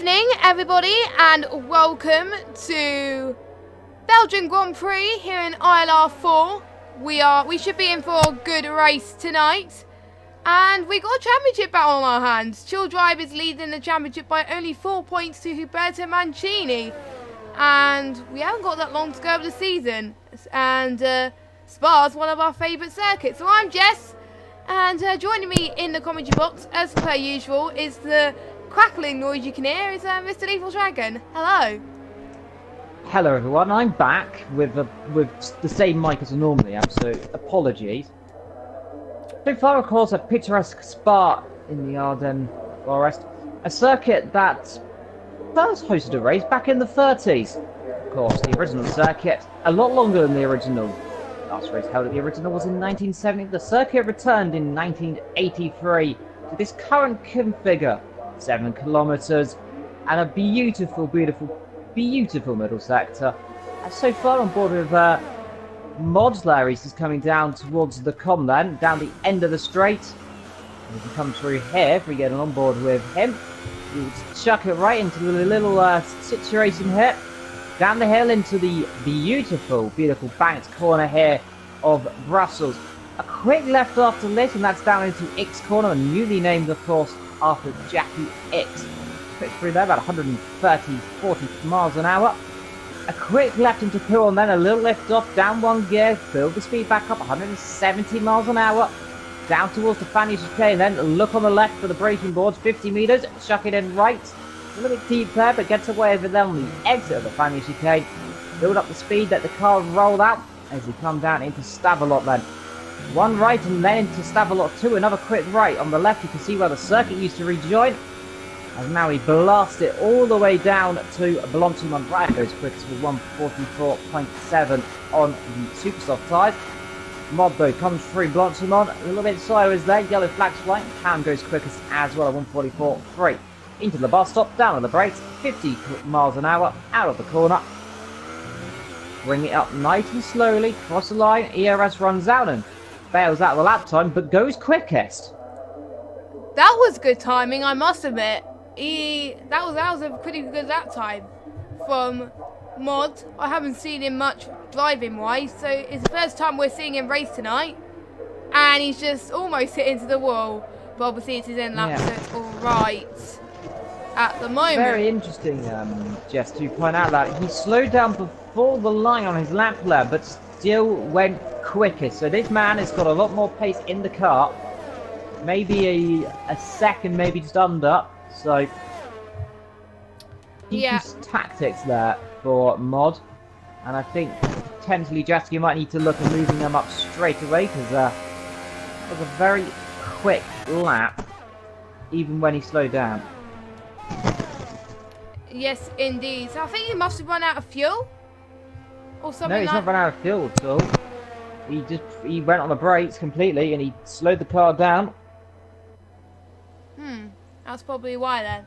evening, everybody, and welcome to Belgium Grand Prix here in ILR4. We should be in for a good race tonight, and we got a championship battle on our hands. Chill Drive is leading the championship by only 4 points to Huberto Mancini, and we haven't got that long to go of the season. And Spa's one of our favourite circuits. So I'm Jess, and joining me in the commentary box, as per usual, is the crackling noise you can hear is Mr. Lethal Dragon. Hello. Hello everyone, I'm back with the same mic as I normally am, so apologies. So far, of course, a picturesque Spa in the Ardennes Forest, a circuit that first hosted a race back in the 30s. Of course, the original circuit, a lot longer than the original. Last race held at the original was in 1970. The circuit returned in 1983 to this current configure. 7 kilometers and a beautiful middle sector. And so far on board with Mods Larry's is coming down towards the com then, down the end of the straight. And if you come through here, if we get on board with him, you chuck it right into the little situation here. Down the hill into the beautiful banked corner here of Brussels. A quick left after this, and that's down into X corner, and newly named, of course, after Jackie X. Quick through there, about 40 miles an hour. A quick left into Pill, and then a little lift off, down one gear, build the speed back up, 170 miles an hour. Down towards the Fanny chicane, then look on the left for the braking boards, 50 metres, chuck it in right. A little bit deep there, but gets away over there on the exit of the Fanny chicane. Build up the speed, let the car roll out as we come down into Stavelot then. One right and then into Stavelot 2, another quick right. On the left you can see where the circuit used to rejoin. And now we blast it all the way down to Blanchimont. Right goes quickest with 144.7 on the super soft tyres. Mod though comes through Blanchimont, a little bit sideways there, yellow flags flying. Cam goes quickest as well at 144.3. Into the bus stop, down on the brakes, 50 miles an hour, out of the corner. Bring it up nice and slowly, cross the line, ERS runs out and bails out the lap time, but goes quickest. That was good timing, I must admit. That was a pretty good lap time from Mod. I haven't seen him much driving wise, so it's the first time we're seeing him race tonight, and he's just almost hit into the wall. But obviously it's his end lap, so it's all right at the moment. Very interesting, just to point out that he slowed down before the line on his lap lap, but still went quickest. So this man has got a lot more pace in the car. Maybe a second, maybe just under. So decent tactics there for Mod. And I think potentially Jessica might need to look at moving them up straight away, because it was a very quick lap, even when he slowed down. Yes, indeed. So I think he must have run out of fuel or something. No, he's not run out of fuel at all. He went on the brakes completely and he slowed the car down. That's probably why then.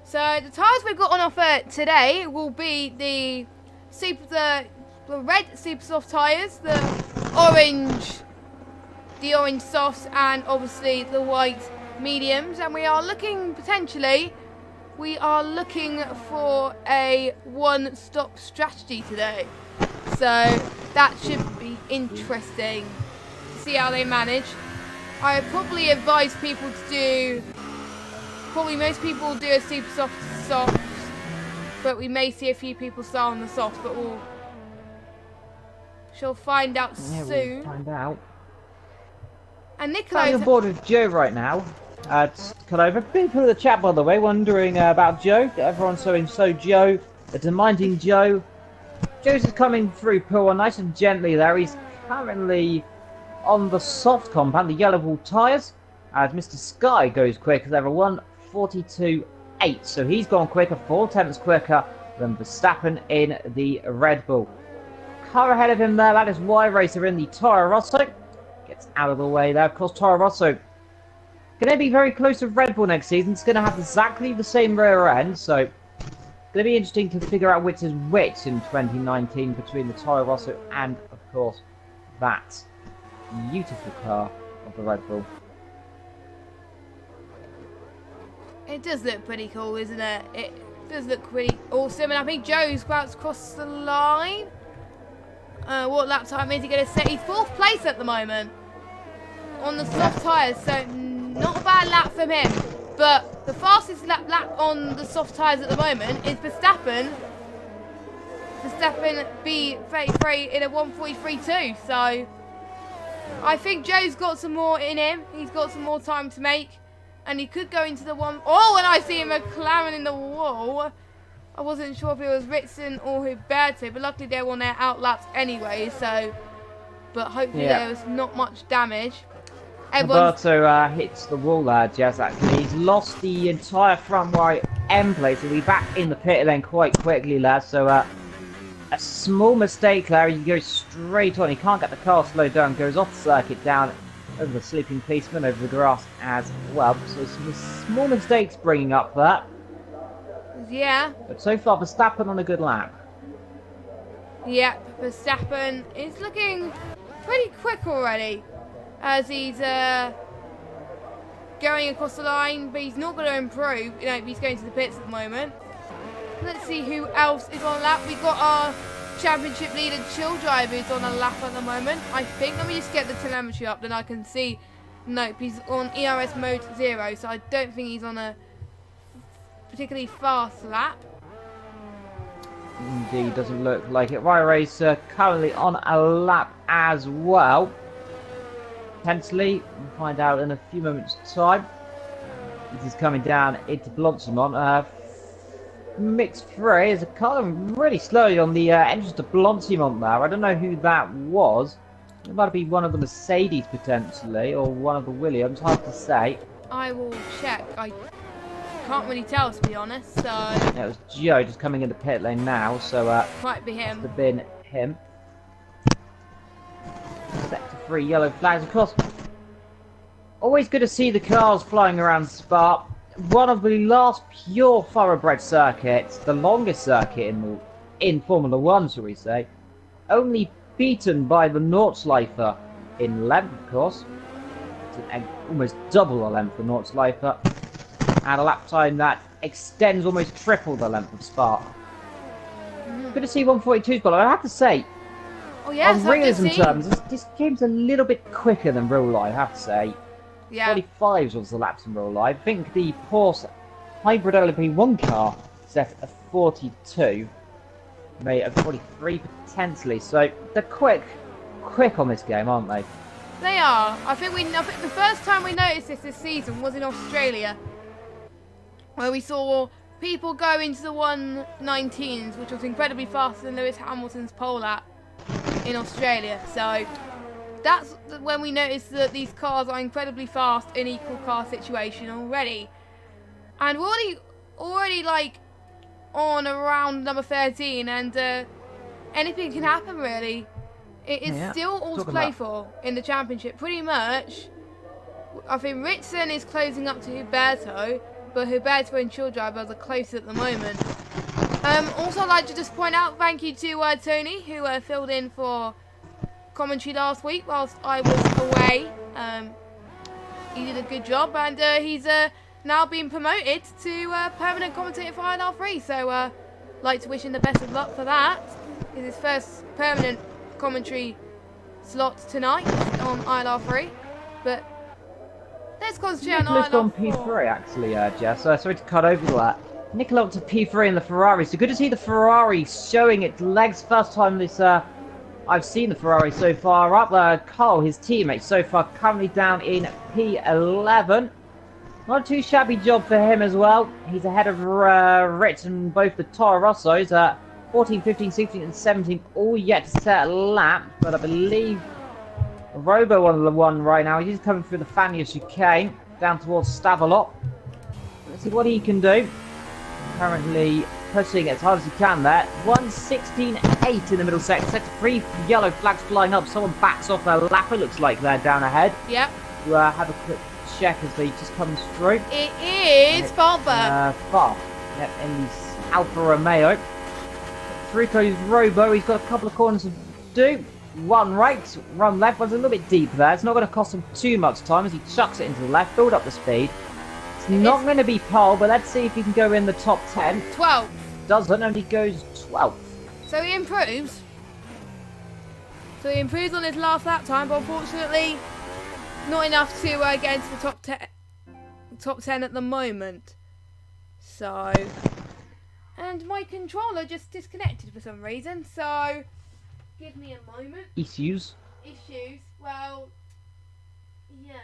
So the tyres we've got on offer today will be the red super soft tyres, the orange softs, and obviously the white mediums. And we are looking for a one-stop strategy today. So that should be interesting to see how they manage. I would probably advise people to do, most people do a super soft, but we may see a few people start on the soft, but she'll find out soon. We'll find out. And Nicola I'm on board with Joe right now. Cut over. People in the chat, by the way, wondering about Joe. Everyone's saying so Joe. They're demanding Joe. Joe's is coming through Pool nice and gently there. He's currently on the soft compound, the yellow wall tyres. As Mr. Sky goes quick as ever, 142.8. So he's gone quicker, 4/10 quicker than Verstappen in the Red Bull. Car ahead of him there, that is Y Racer in the Toro Rosso. Gets out of the way there. Of course, Toro Rosso going to be very close to Red Bull next season. It's going to have exactly the same rear end, so it's going to be interesting to figure out which is which in 2019 between the Toro Rosso and, of course, that beautiful car of the Red Bull. It does look pretty cool, isn't it? It does look pretty awesome. And I think Joe's about to cross the line. What lap time is he going to set? He's 4th place at the moment on the soft tyres, so not a bad lap from him. But the fastest lap on the soft tyres at the moment is Verstappen. Verstappen B33 in a 1:43.2. So I think Joe's got some more in him. He's got some more time to make. And he could go into the one... Oh, and I see him McLaren in the wall. I wasn't sure if it was Ritson or Huberto, but luckily they were on their outlaps anyway, so... But hopefully there was not much damage. Huberto hits the wall there, Jess, actually. He's lost the entire front right end plate, so he'll be back in the pit lane quite quickly, lads. So, a small mistake there. He goes straight on. He can't get the car slowed down. Goes off the circuit down over the sleeping policeman, over the grass as well. So some small mistakes bringing up that. Yeah. But so far, Verstappen on a good lap. Yep, Verstappen is looking pretty quick already as he's going across the line, but he's not going to improve. You know, he's going to the pits at the moment. Let's see who else is on a lap. We've got our championship leader, Chill Driver, who's on a lap at the moment. I think, let me just get the telemetry up, then I can see. Nope, he's on ERS mode 0, so I don't think he's on a particularly fast lap. Indeed, doesn't look like it. Ryan Racer currently on a lap as well. Potentially, we'll find out in a few moments' time. This is coming down into Blonsimont. Mix 3 is kind of really slowly on the entrance to Blonsimont there. I don't know who that was. It might be one of the Mercedes potentially, or one of the Williams. Hard to say. I will check. I can't really tell, to be honest. So yeah, it was Joe just coming into pit lane now. So might be him. Must have been him. Sector 3 yellow flags, of course. Always good to see the cars flying around Spa. One of the last pure thoroughbred circuits, the longest circuit in Formula 1, shall we say. Only beaten by the Nordschleifer in length, of course. It's almost double the length of Nordschleifer. And a lap time that extends almost triple the length of Spa. Good to see 142's, but I have to say, oh, yes, on realism terms, this game's a little bit quicker than real life, I have to say. Yeah. 45s was the laps in real life. I think the Porsche Hybrid LMP1 car set a 42, made a 43 potentially. So they're quick on this game, aren't they? They are. I think the first time we noticed this season was in Australia, where we saw people go into the 119s, which was incredibly faster than Lewis Hamilton's pole lap in Australia. So that's when we noticed that these cars are incredibly fast in equal car situation already. And we're already like on around number 13, and anything can happen really. It is still all to play for in the championship, pretty much. I think Ritson is closing up to Huberto, but Huberto and Chill Driver are close at the moment. Also, I'd like to just point out thank you to Tony, who filled in for commentary last week whilst I was away. He did a good job, and he's now been promoted to permanent commentator for ILR4. So like to wish him the best of luck for that. It's his first permanent commentary slot tonight on ILR4. But let's concentrate on ILR4. On P3 actually, Jess. Sorry to cut over that. Nicola up to P3 in the Ferrari. So good to see the Ferrari showing its legs. First time this I've seen the Ferrari so far up. Carl, his teammate, so far currently down in P11. Not a too shabby job for him as well. He's ahead of Ritz and both the Toro Rossos. 14, 15, 16 and 17 all yet to set a lap. But I believe Robo on the one right now. He's coming through the Fania chicane down towards Stavelot. Let's see what he can do. Currently pushing as hard as he can there. 1:16.8 in the middle sector. Sector 3 yellow flags flying up. Someone backs off their lap, it looks like they're down ahead. Yep. To have a quick check as they just come through. It is Farber. Far. Yep, in the Alfa Romeo. Through goes Robo. He's got a couple of corners to do. One right, one left. One's a little bit deep there. It's not going to cost him too much time as he chucks it into the left, build up the speed. not going to be pole, but let's see if he can go in the top 10. 12th. Doesn't, and he goes 12th. So he improves. So he improves on his last lap time, but unfortunately, not enough to get into the top 10 at the moment. So, and my controller just disconnected for some reason. So, give me a moment. Issues. Well, yes,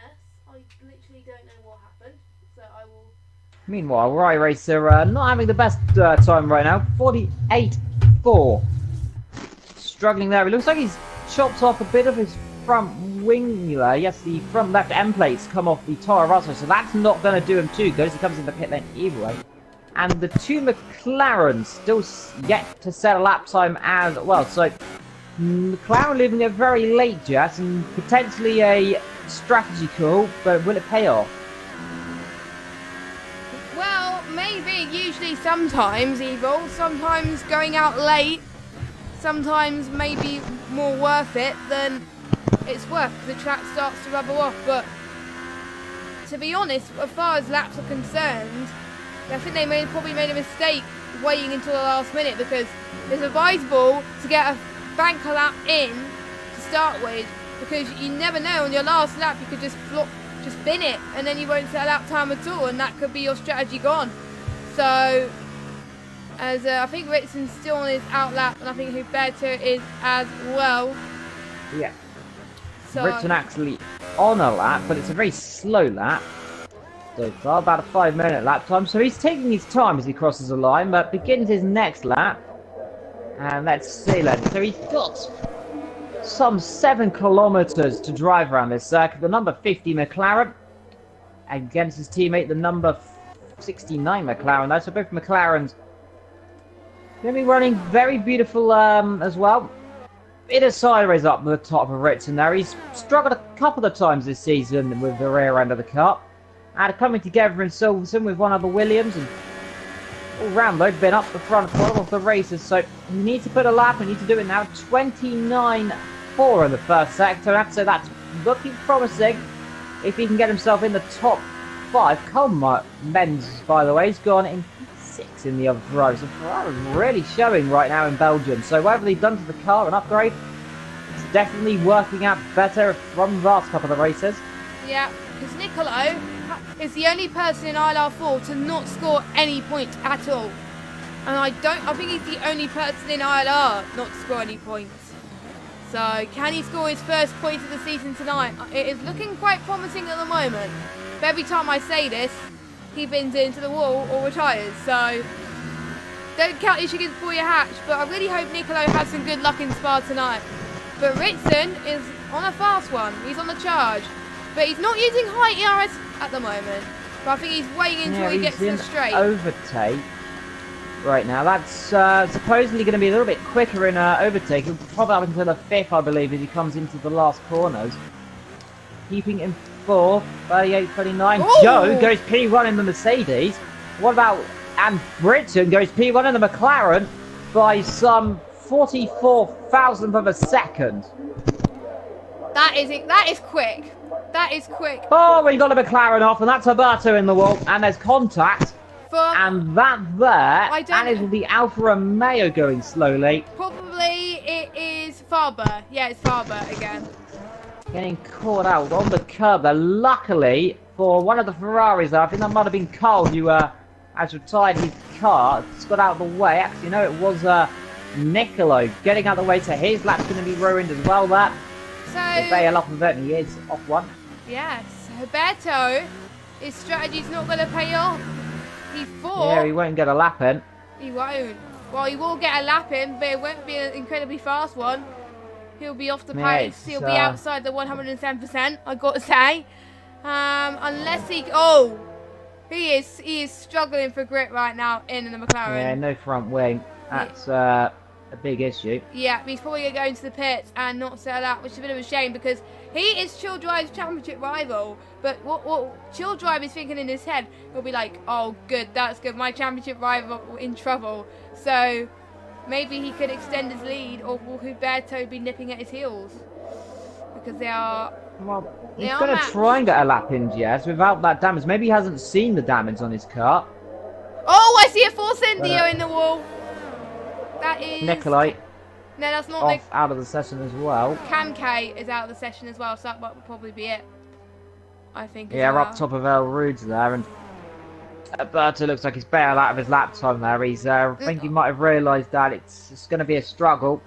I literally don't know what happened. So I will. Meanwhile, Rye Racer not having the best time right now. 48.4. Struggling there. It looks like he's chopped off a bit of his front wing there. Yes, the front left end plates come off the Toro Rosso, so that's not going to do him too good as he comes in the pit lane either way. And the two McLarens still yet to set a lap time as well. So McLaren leaving a very late jet and potentially a strategy call, but will it pay off? Well, maybe. Usually, sometimes evil. Sometimes going out late. Sometimes maybe more worth it than it's worth because the track starts to rubble off. But to be honest, as far as laps are concerned, I think they probably made a mistake waiting until the last minute because it's advisable to get a banker lap in to start with because you never know, on your last lap you could just bin it and then you won't set a lap time at all and that could be your strategy gone. So as I think Ritson's still on his out lap and I think Huberto is as well. Yeah. So Ritson actually on a lap, but it's a very slow lap so far, about a 5-minute lap time. So he's taking his time as he crosses the line, but begins his next lap. And let's see then. So he's got some 7 kilometers to drive around this circuit. The number 50 McLaren against his teammate, the number 69 McLaren. Though, so both McLarens going to be running very beautiful as well. Bit of sideways up the top of Ritson there. He's struggled a couple of times this season with the rear end of the car. And coming together in Silverstone with one of the Williams. And all round though, been up the front of the races. So he needs to put a lap and needs to do it now. 29.4 in the first sector. So that's looking promising if he can get himself in the top 5. Colm Menz, by the way, has gone in 6 in the other Ferrari. So Ferrari's really showing right now in Belgium. So whatever they've done to the car, an upgrade, it's definitely working out better from the last couple of races. yeah, because Nicolo is the only person in ILR4 to not score any points at all. And I think he's the only person in ILR not to score any points. So can he score his first points of the season tonight? It is looking quite promising at the moment. But every time I say this, he bins into the wall or retires. So don't count your chickens before you hatch. But I really hope Nicolo has some good luck in Spa tonight. But Ritson is on a fast one. He's on the charge. But he's not using high ERS at the moment. But I think he's waiting until he gets to the straight. Overtake right now. That's supposedly going to be a little bit quicker in overtake. He'll probably up until the 5th, I believe, as he comes into the last corners. Keeping in 4th, 38, 39. Ooh. Joe goes P1 in the Mercedes. What about... And Britton goes P1 in the McLaren by some 44,000th of a second. That is quick. That is quick. Oh, we got a McLaren off, and that's Alberto in the wall, and there's contact. And that there, and it will be Alfa Romeo going slowly. Probably it is Farber. Yeah, it's Farber again. Getting caught out on the curb there. Luckily for one of the Ferraris there, I think that might have been Carl who has retired his car. It's got out of the way. Actually, no, it was Nicolo getting out of the way, so his lap's going to be ruined as well there. So bail off of it, and he is off one. Yes, Roberto, his strategy's not going to pay off. He's 4. Yeah, he won't get a lap in. He won't. Well, he will get a lap in, but it won't be an incredibly fast one. He'll be off the pace. He'll be outside the 110%, I got to say. Unless he... Oh! He is struggling for grip right now in the McLaren. Yeah, no front wing. That's a big issue. Yeah, he's probably going to go into the pits and not settle out, which is a bit of a shame because he is Chill Drive's championship rival. But what Chill Drive is thinking in his head, he'll be like, oh, good, that's good. My championship rival in trouble. So maybe he could extend his lead, or will Huberto be nipping at his heels? Because they are Well, he's They are going to matched. try and get a lap in, Jess, without that damage. Maybe he hasn't seen the damage on his car. Oh, I see a Force Indio in the wall. That is... Nikolai No, that's not off out of the session as well. Cam K is out of the session as well, so that would probably be it. I think Yeah, as well. up top of El Rouge there, and Alberto looks like he's bailed out of his lap time there. He's, I think he might have realised that it's going to be a struggle.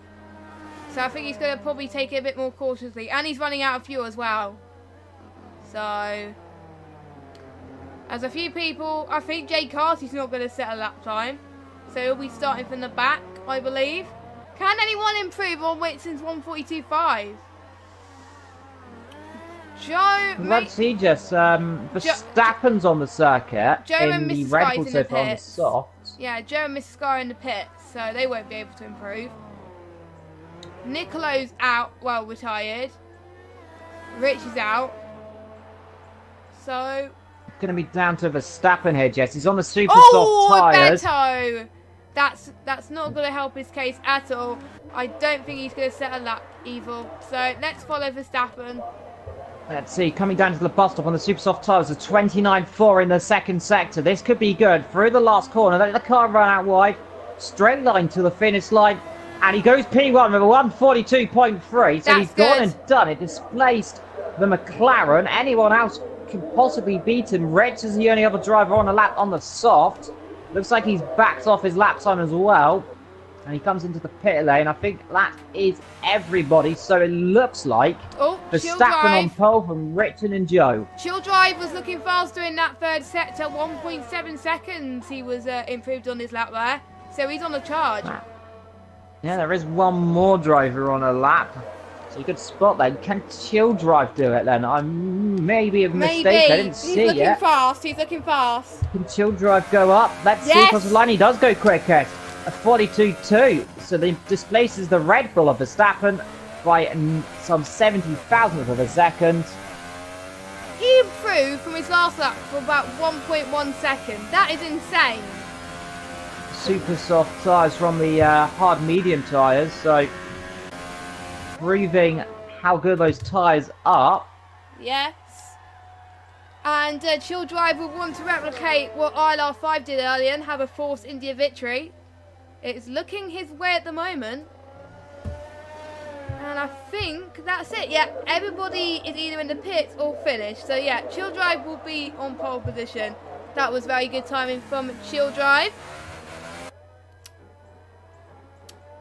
So I think he's going to probably take it a bit more cautiously. And he's running out of fuel as well. So... As a few people, I think Jay Carty's not going to set a lap time. So he'll be starting from the back, I believe. Can anyone improve on Whitson's 142.5? Joe... Let's see, Jess. Verstappen's on the circuit. Joe in and the Mrs. Red Sky's Bull in so the far on the pits. soft. Yeah, Joe and Mrs. Sky in the pits, so they won't be able to improve. Nicolo's out, well, retired. Rich is out. So... Going to be down to Verstappen here, Jess. He's on the super soft tyres. Beto! That's not going to help his case at all. I don't think he's going to set a lap either. So let's follow Verstappen. Let's see, coming down to the bus stop on the super soft tyres, a 29.4 in the second sector. This could be good. Through the last corner, let the car run out wide. Straight line to the finish line. And he goes P1 with a 142.3. So he's gone and done it. Displaced the McLaren. Anyone else can possibly beat him. Rich is the only other driver on a lap on the soft. Looks like he's backed off his lap time as well. And he comes into the pit lane. I think that is everybody. So it looks like Verstappen on pole from Richard and Joe. Chill Drive was looking faster in that third sector. 1.7 seconds he was improved on his lap there. So he's on the charge. Yeah, there is one more driver on a lap. So you could spot that. Can Chill Drive do it then? I'm maybe a mistake. I didn't see it. He's looking fast. He's looking fast. Can Chill Drive go up? Let's see, because the line he does go quickest. A 42.2. So he displaces the Red Bull of Verstappen by some 70,000th of a second. He improved from his last lap for about 1.1 seconds. That is insane. Super soft tyres from the hard medium tyres. So proving how good those tyres are. Yes. And Chill Drive will want to replicate what ILR4 did earlier and have a Force India victory. It's looking his way at the moment. And I think that's it. Yeah, everybody is either in the pits or finished. So yeah, Chill Drive will be on pole position. That was very good timing from Chill Drive.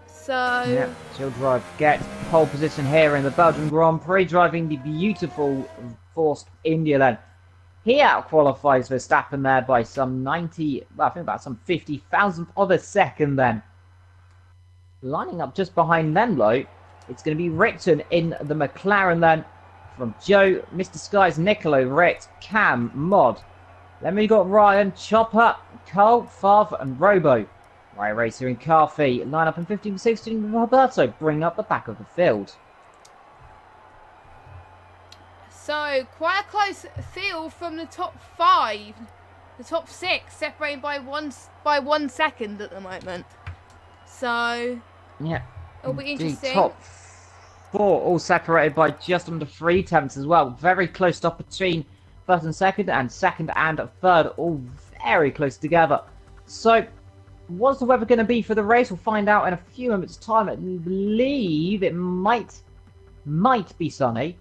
So... Yeah, Chill Drive gets pole position here in the Belgian Grand Prix, driving the beautiful Force India then. He out-qualifies Verstappen there by some 90, well, I think about some 50,000th of a second then. Lining up just behind them, though, it's going to be Rickton in the McLaren then. From Joe, Mr. Sky's Nicolo, Rick, Cam, Mod. Then we got Ryan, Chopper, Cole, Fav, and Robo. Ryan Racer and Carfee line up in 15-16 with Roberto, bring up the back of the field. So, quite a close field from the top 5. The top 6 separated by 1 second at the moment. So, yeah, it'll be interesting. Top 4 all separated by just under 3 tenths as well. Very close stop between first and second and third, all very close together. So, what's the weather going to be for the race? We'll find out in a few moments' time. I believe it might be sunny.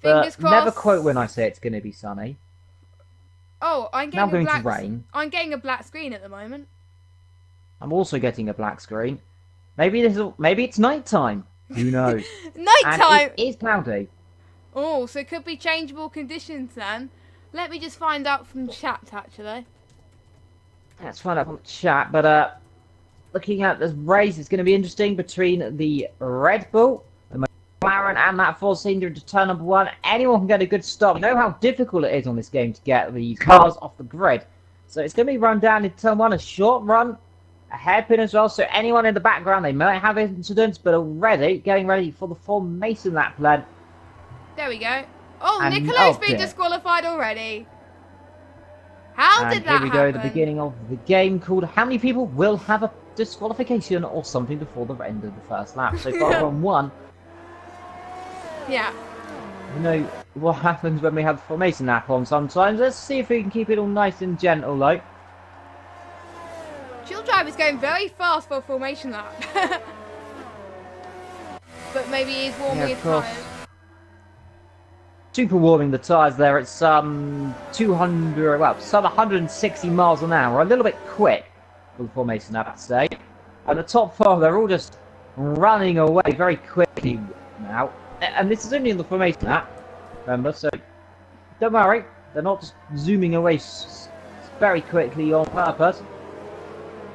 But never quote when I say it's going to be sunny. Oh, I'm now going to rain. I'm getting a black screen at the moment. I'm also getting a black screen. Maybe it's night time. Who knows? Night time. It is cloudy. Oh, so it could be changeable conditions then. Let me just find out from chat actually. Let's find out from chat. But looking at this race, it's going to be interesting between the Red Bull, the McLaren, and that Force India into turn number 1. Anyone can get a good stop. You know how difficult it is on this game to get these cars off the grid. So it's going to be run down in turn 1, a short run, a hairpin as well. So anyone in the background, they might have incidents, but already getting ready for the formation lap then. There we go. Oh, Nicolo's been disqualified already. How did that happen? Here we go, the beginning of the game called How Many People Will Have a Disqualification or something before the end of the first lap. So far on 1. Yeah. You know what happens when we have the formation app on sometimes. Let's see if we can keep it all nice and gentle, like. Chill Drive is going very fast for a formation lap. But maybe he's warming his tyres. Super warming the tyres there at some 200, well, some 160 miles an hour. A little bit quick for the formation, I have to say. And the top four, they're all just running away very quickly now. And this is only in the formation app, remember, so don't worry. They're not just zooming away very quickly on purpose.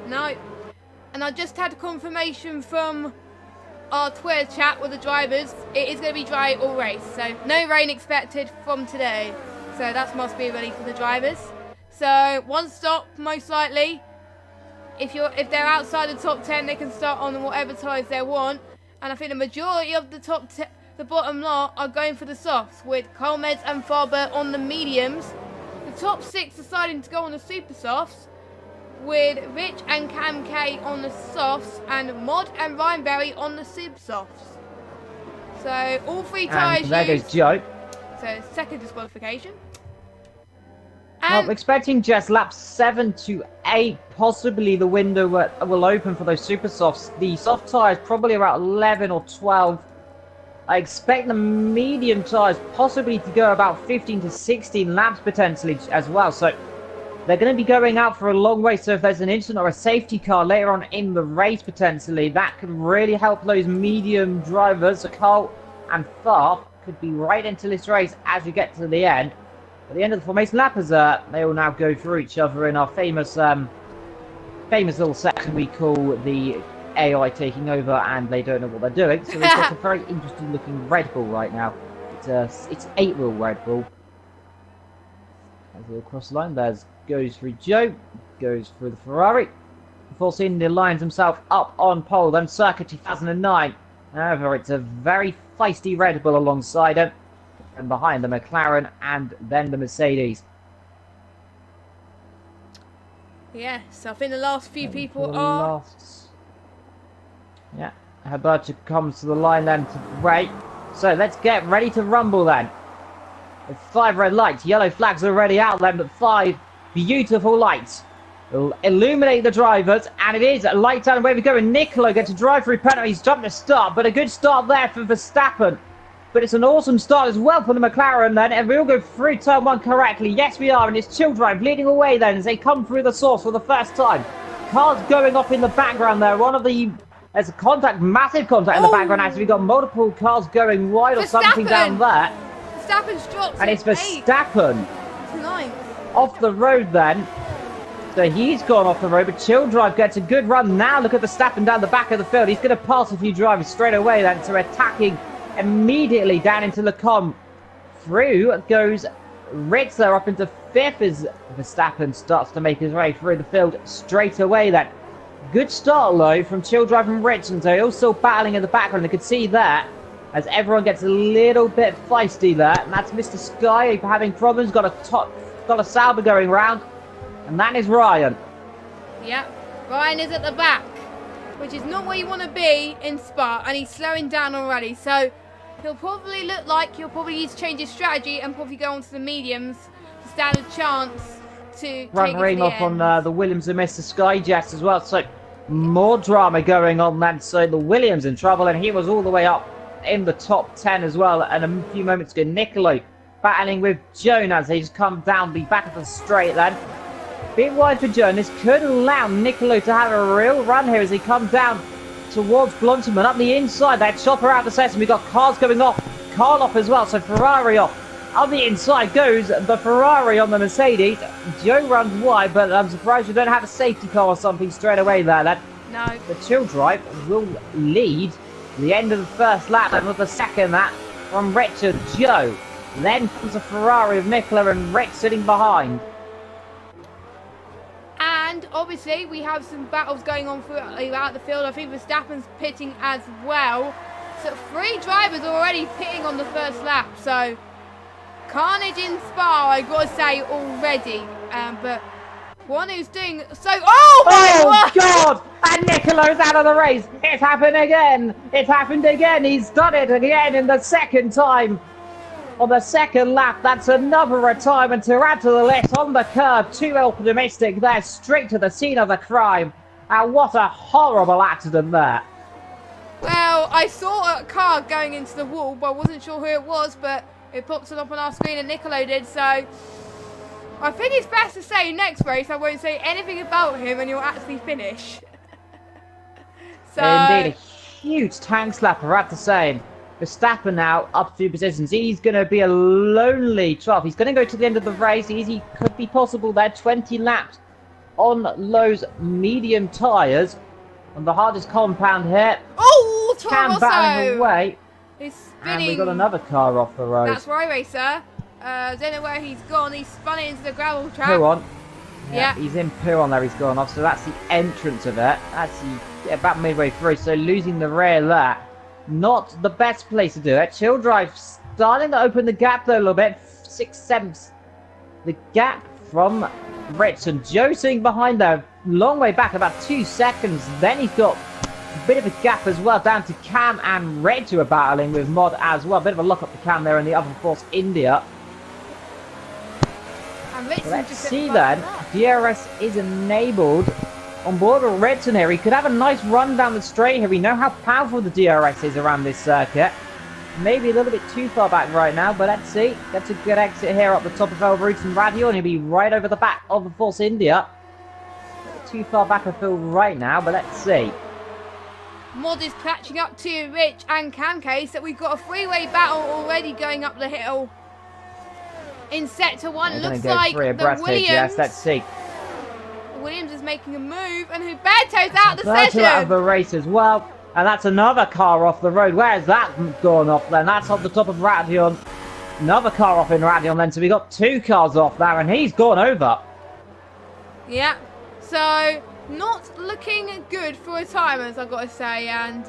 No. And I just had confirmation from our Twitter chat with the drivers. It is going to be dry all race, so no rain expected from today. So that must be ready for the drivers. So one stop, most likely. If they're outside the top 10, they can start on whatever tyres they want. And I think the majority of the bottom lot are going for the softs, with Colmeds and Farber on the mediums. The top 6 deciding to go on the super softs, with Rich and Cam K on the softs and Mod and Ryanberry on the super softs. So all 3 tyres used. There goes Joe. So second disqualification. Well, I'm expecting just laps 7 to 8, possibly the window will open for those super softs. The soft tyres probably about 11 or 12. I expect the medium tyres possibly to go about 15 to 16 laps potentially as well. So they're going to be going out for a long way. So if there's an incident or a safety car later on in the race potentially, that could really help those medium drivers. So Carl and Farf could be right into this race as we get to the end. At the end of the formation lap, as they all now go through each other in our famous little section we call the AI taking over, and they don't know what they're doing. So we've got a very interesting looking Red Bull right now. It's 8-wheel Red Bull. As they all cross the line, goes through Joe, goes through the Ferrari. Before seeing the Lions himself up on pole, then circa 2009. However, it's a very feisty Red Bull alongside him. And behind the McLaren and then the Mercedes. Yeah, so I think the last few people are... Yeah, Herberta comes to the line then to brake. So let's get ready to rumble then. With 5 red lights, yellow flags already out then, but 5 beautiful lights will illuminate the drivers, and it is a light down where we go, and Nicolo gets to drive through penalty. He's jumped to start, but a good start there for Verstappen. But it's an awesome start as well for the McLaren then, and we all go through turn 1 correctly. Yes, we are, and it's Chill Drive leading away then as they come through the source for the first time. Cars going off in the background there. There's a contact, massive contact in the background. Actually, we've got multiple cars going wide or something down there. Verstappen's dropped. And it's Verstappen off the road then. So he's gone off the road, but Chill Drive gets a good run. Now look at Verstappen down the back of the field. He's going to pass a few drivers straight away then, so attacking immediately down into Lecom. Through goes Ritzler up into 5th as Verstappen starts to make his way through the field straight away then. Good start though from Chill Drive and Rich, and so they're all still battling in the background. You could see that as everyone gets a little bit feisty there, and that's Mr. Sky having problems. Got a Sauber going round, and that is Ryan. Yep, Ryan is at the back, which is not where you want to be in Spa, and he's slowing down already. So he'll probably look like he'll probably need to change his strategy and probably go onto the mediums to stand a chance to run ring off on the Williams and Mr. Skyjets as well. So more drama going on then. So the Williams in trouble, and he was all the way up in the top 10 as well. And a few moments ago, Nicolo battling with Jonas. He's come down the back of the straight then. Bit wide for Jonas. Could allow Nicolo to have a real run here as he comes down towards Blunterman. Up the inside, that chopper out the session. We've got cars going off. Carl off as well, so Ferrari off. On the inside goes the Ferrari on the Mercedes. Joe runs wide, but I'm surprised we don't have a safety car or something straight away there. No. The Chill Drive will lead the end of the first lap, and with the second lap from Richard Joe. Then comes a Ferrari of Nicola and Rich sitting behind. And obviously we have some battles going on throughout the field. I think Verstappen's pitting as well. So 3 drivers are already pitting on the first lap. So carnage in Spa, I gotta say already. But one who's doing so. Oh God! And Nicolo's out of the race. It's happened again. It's happened again. He's done it again in the second time. On the second lap, that's another retirement to add to the list. On the curb, too optimistic there, straight to the scene of the crime. And what a horrible accident there. Well, I saw a car going into the wall, but I wasn't sure who it was, but it popped it up on our screen and Nicolo did, so I think it's best to say next race I won't say anything about him and he'll actually finish. So Indeed, a huge tank slapper at the same. Verstappen now up 2 positions. He's going to be a lonely 12th. He's going to go to the end of the race. Easy could be possible there. 20 laps on those medium tyres. On the hardest compound here. oh, Cam battling away. He's And we spinning. got another car off the road. That's right, racer. Don't know where he's gone. He's spun it into the gravel track. Poo on. Yeah. He's in poo on there. He's gone off. So that's the entrance of it. That's about midway through. So losing the rear there. Not the best place to do it. Chill Drive starting to open the gap though a little bit. 6/7 the gap from Ritson. Joe sitting behind there. Long way back, about 2 seconds. Then he's got a bit of a gap as well down to Cam and Red, who are battling with Mod as well. Bit of a lock up to Cam there in the other Force India. And Ritson Let's just see at the then. back. DRS is enabled on board of Redson here. He could have a nice run down the straight here. We know how powerful the DRS is around this circuit. Maybe a little bit too far back right now, but let's see. Gets a good exit here up the top of El Route and Radio, and he'll be right over the back of the Force India. Too far back I feel right now, but let's see. Mod is catching up to Rich and Camcase, so we've got a three-way battle already going up the hill. In sector 1, They're gonna looks go like three the abreast here. Williams. Yes, let's see. Williams is making a move, and Huberto's out the That's out of session. the race as well. And that's another car off the road. Where's that gone off then? That's on the top of Radion. Another car off in Radion then. So we got 2 cars off there, and he's gone over. Yeah, so not looking good for retirements, I've got to say, and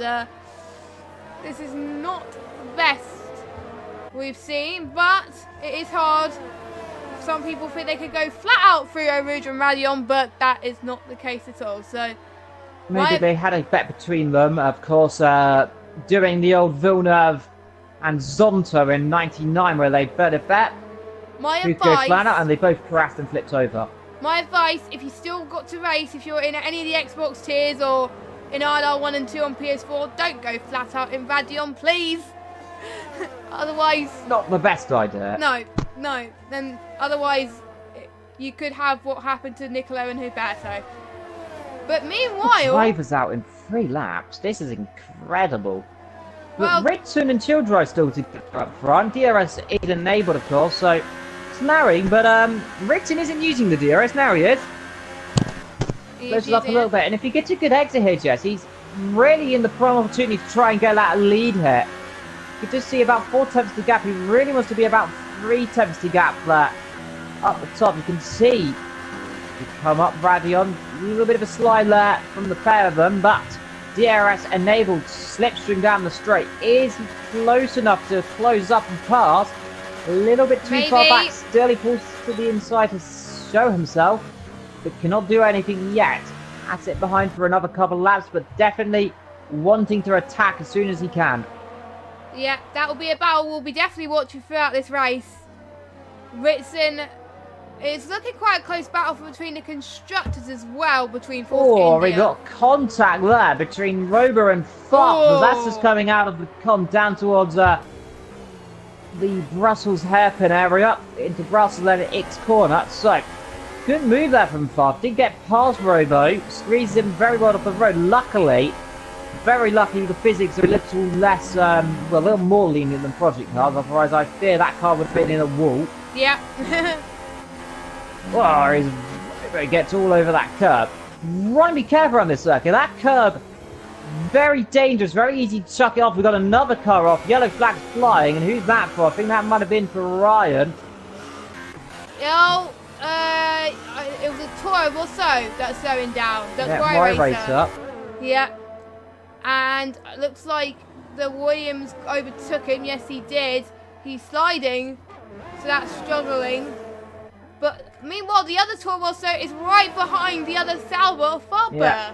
this is not the best we've seen, but it is hard. Some people think they could go flat out through Rouge and Radion, but that is not the case at all. So Maybe they had a bet between them, of course, doing the old Villeneuve and Zonta in '99, where they bet a bet. my Who goes flat out, advice, and they both crashed and flipped over. if you still got to race, if you're in any of the Xbox tiers or in ILR1 and 2 on PS4, don't go flat out in Radion, please. Otherwise, Not the best idea. no, then otherwise you could have what happened to Nicolo and Huberto. But meanwhile, Drivers out in 3 laps. This is incredible. Well- But Ritson and Childrive still together up front. DRS is enabled, of course, so it's narrowing. But Ritson isn't using the DRS. Now he is. Closes it up a little bit. And if he gets a good exit here, Jess, he's really in the prime opportunity to try and get that lead here. You can just see about 4 tenths to gap. He really wants to be about 3 tenths to gap there. Up the top, you can see you come up Radion. A little bit of a slide there from the pair of them, but DRS enabled slipstream down the straight. Is he close enough to close up and pass? A little bit too far Maybe. back. Still he pulls to the inside to show himself, but cannot do anything yet. That's it behind for another couple of laps, but definitely wanting to attack as soon as he can. Yeah, that will be a battle we'll be definitely watching throughout this race. Ritson, it's looking quite a close battle between the constructors as well, between Force Oh, we India. got contact there between Rober and Fox. Oh. That's just coming out of the con down towards the Brussels hairpin area into Brussels then at X corner. So, good move there from Fox. Did get past Robo, squeezed him very well off the road. Luckily, very lucky the physics are a little less, well, a little more lenient than Project cars. Otherwise, I fear that car would have been in a wall. Yeah. Oh, he gets all over that curb. Want to be careful on this circuit. That curb, very dangerous, very easy to chuck it off. We've got another car off. Yellow flag's flying, and who's that for? I think that might have been for Ryan. It was a Toro Rosso that's slowing down. That's Yeah, right, my racer. racer. Yeah. And it looks like the Williams overtook him. Yes, he did. He's sliding, so that's struggling. But meanwhile, the other Toro Rosso is right behind the other Sauber Faber. Yeah.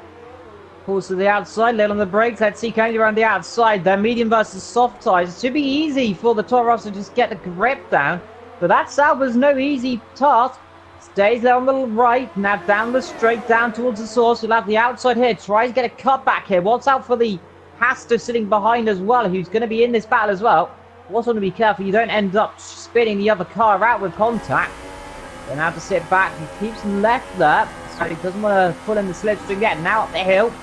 Pulls to the outside, little on the brakes. Let's see, Candy around the outside there. Medium versus soft tires. It should be easy for the Toro Rosso to just get the grip down. But that Sauber's no easy task. Stays there on the right. Now down the straight, down towards the source. We'll have the outside here. Tries to get a cut back here. Watch out for the Haster sitting behind as well, who's going to be in this battle as well. Also want to be careful you don't end up spinning the other car out with contact. Then have to sit back. He keeps left there. So he doesn't want to pull in the slipstream yet. Now up the hill.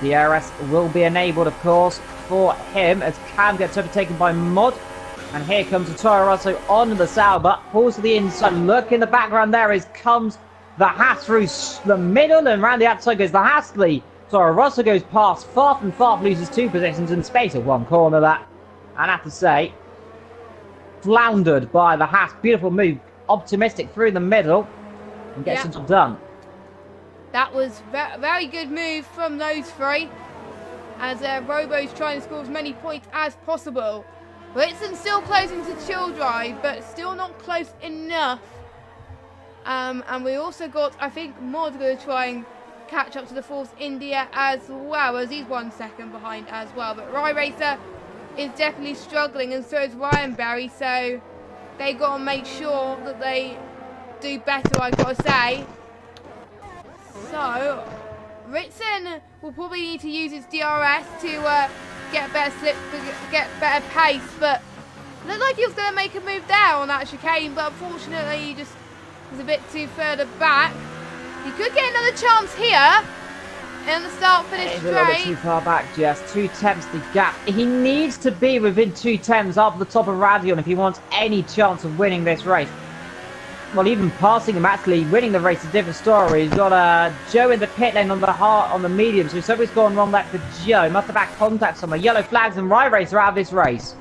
The DRS will be enabled, of course, for him as Cam gets overtaken by Mod. And here comes the Toro Rosso on the Sauber. Pulls to the inside. Look in the background there is comes the Haas through the middle and round the outside goes the Hastly. Toro Rosso goes past Farf and Farf loses 2 positions in the space of 1 corner that. And I have to say, floundered by the Haas. Beautiful move. Optimistic through the middle and gets it done. That was very good move from those 3. As Robo's trying to score as many points as possible. Ritson still closing to Chill Drive, but still not close enough. And we also got, I think, Mod's going to try and catch up to the Force India as well, as he's 1 second behind as well. But Rye Racer is definitely struggling, and so is Ryan Berry. So they got to make sure that they do better, I've got to say. So Ritson will probably need to use his DRS to get better slip, get better pace, but looked like he was going to make a move there on that chicane, but unfortunately he just was a bit too further back. He could get another chance here in the start-finish straight. He's a little bit too far back, Jess. 2 tenths the gap. He needs to be within 2 tenths up the top of Radion if he wants any chance of winning this race. Well, even passing him, actually winning the race is a different story. He's got Joe in the pit lane on the medium, so somebody's gone wrong back for Joe. He must have had contact somewhere. Yellow flags and Rye Racer out of this race.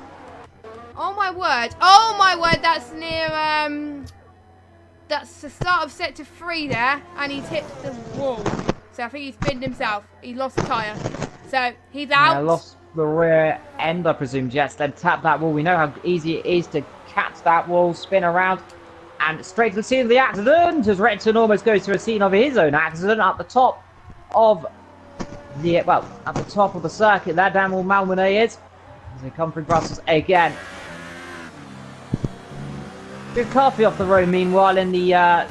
Oh my word! Oh my word! That's near that's the start of sector 3 there, and he's hit the wall. So I think he's pinned himself. He lost the tyre, so he's out. Yeah, lost the rear end, I presume. Jess then tap that wall. We know how easy it is to catch that wall, spin around. And straight to the scene of the accident as Retson almost goes to a scene of his own accident at the top of the, at the top of the circuit there, down where Malmonet is. As they come through Brussels again. Good coffee off the road, meanwhile, in the hat.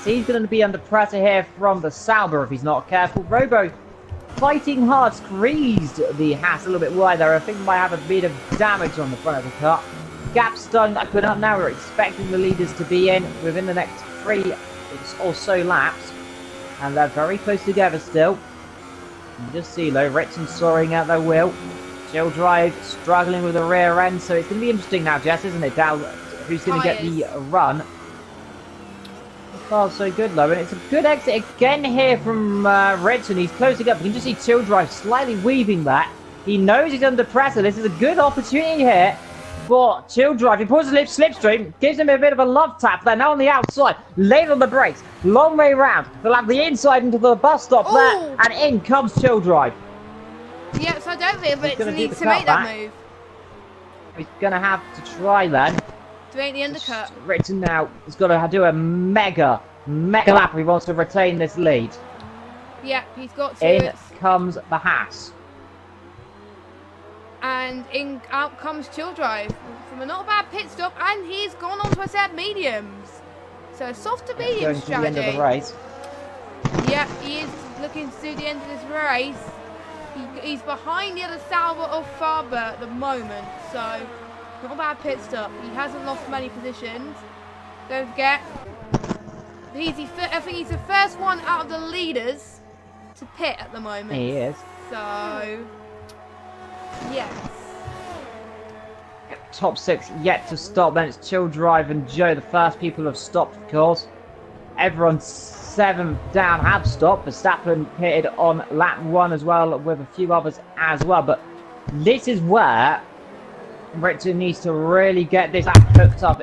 He's going to be under pressure here from the Sauber if he's not careful. Robo fighting hard, squeezed the hat a little bit wide there. I think he might have a bit of damage on the front of the car. Gap starting to open up now. We're expecting the leaders to be in within the next 3 or so laps. And they're very close together still. You just see though, Ritson soaring at their wheel. Chill Drive struggling with the rear end. So it's going to be interesting now, Jess, isn't it? Down, who's going to get the run. So far so good though. And it's a good exit again here from Ritson. He's closing up. You can just see Chill Drive slightly weaving that. He knows he's under pressure. This is a good opportunity here. But Chill Drive, he pulls the slipstream, gives him a bit of a love tap there. Now on the outside, late on the brakes, long way round. They'll have the inside into the bus stop there, and in comes Chill Drive. Yes, I don't think Ritson needs to make that move. He's going to have to try then. To make the undercut. Ritson now has got to do a mega lap if he wants to retain this lead. Yeah, he's got to. In comes the Haas. And out comes Chill Drive from a not bad pit stop, and he's gone on to a set of mediums. So a soft to medium strategy. Going to the end of the race. Yep, he is looking to do the end of this race. He's behind the other Sauber of Faber at the moment, so not a bad pit stop. He hasn't lost many positions. Don't forget, I think he's the first one out of the leaders to pit at the moment. He is. So. Yes. Top 6 yet to stop. Then it's Chill Drive and Joe, the first people have stopped, of course. Everyone 7 down have stopped. Verstappen pitted on lap 1 as well, with a few others as well. But this is where Ritson needs to really get this hooked up.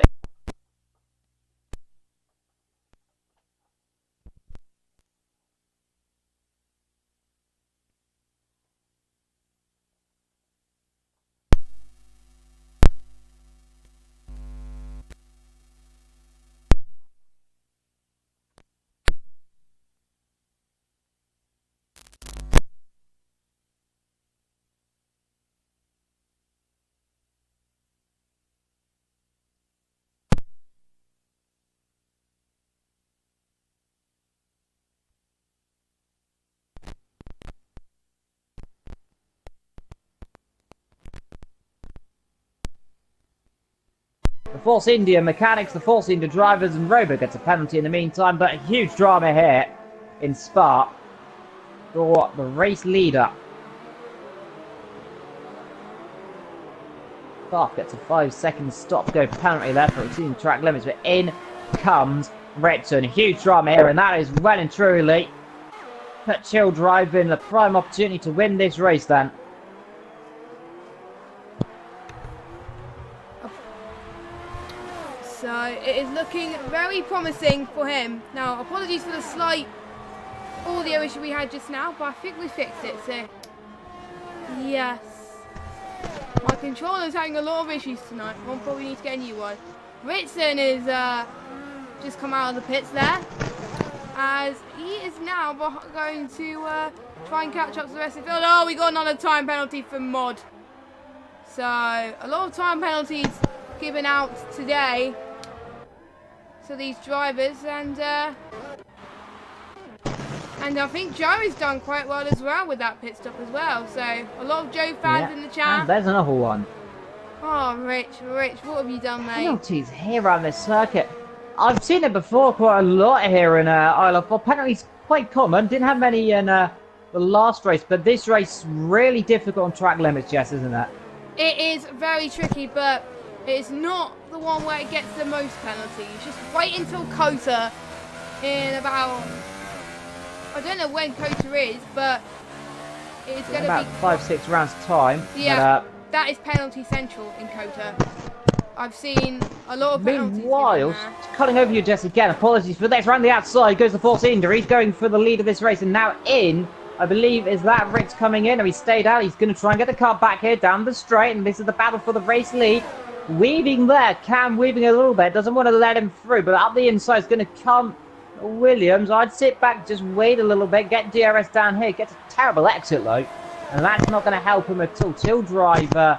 The Force India mechanics, the Force India drivers, and Robo gets a penalty in the meantime, but a huge drama here in Spa for the race leader. Spa gets a 5-second stop-go penalty there for exceeding track limits, but in comes Ritson. Huge drama here, and that is well and truly put Chill Drive in the prime opportunity to win this race then. So it is looking very promising for him. Now, apologies for the slight audio issue we had just now, but I think we fixed it. So, yes. My controller's having a lot of issues tonight. I'll probably need to get a new one. Ritson is just come out of the pits there, as he is now going to try and catch up to the rest of the field. Oh, we got another time penalty from Mod. So, a lot of time penalties given out today to these drivers, and I think Joe has done quite well as well with that pit stop as well. So a lot of Joe fans in the chat. And there's another one. Oh, Rich, what have you done, mate? Penalties here around this circuit. I've seen it before quite a lot here in ILR4. Penalties quite common. Didn't have many in the last race, but this race really difficult on track limits, Jess, isn't it? It is very tricky, but it's not the one where it gets the most penalties. Just wait until Kota in about, I don't know when Kota is, but it's going to be about 5-6 rounds time. Yeah, but, that is penalty central in Kota. I've seen a lot of penalties. Meanwhile, cutting over you, Jess, again. Apologies for this. Round the outside goes the Force India. He's going for the lead of this race, and now in, I believe, is that Ritz coming in, or he stayed out. He's going to try and get the car back here down the straight, and this is the battle for the race lead. Weaving there, Cam weaving a little bit, doesn't want to let him through, but up the inside is going to come Williams. I'd sit back, just wait a little bit, get DRS down here, gets a terrible exit though, and that's not going to help him at all. Till driver,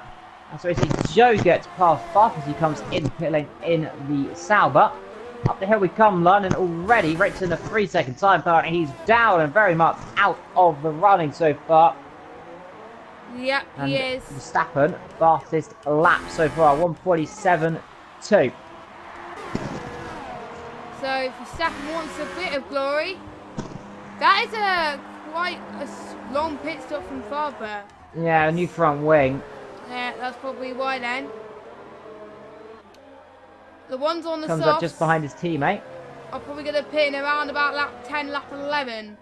so I see Joe gets past Buff as he comes in pit lane in the Sauber. Up the hill we come, London already. Ritz in a 3-second time penalty. He's down and very much out of the running so far. Yep, and he is. Verstappen, fastest lap so far, 1:47.2. So Verstappen wants a bit of glory. That is quite a long pit stop from Faber. Yeah, a new front wing. Yeah, that's probably why then. The ones on the comes softs up just behind his teammate. Are probably going to pit in around about lap 10, lap 11.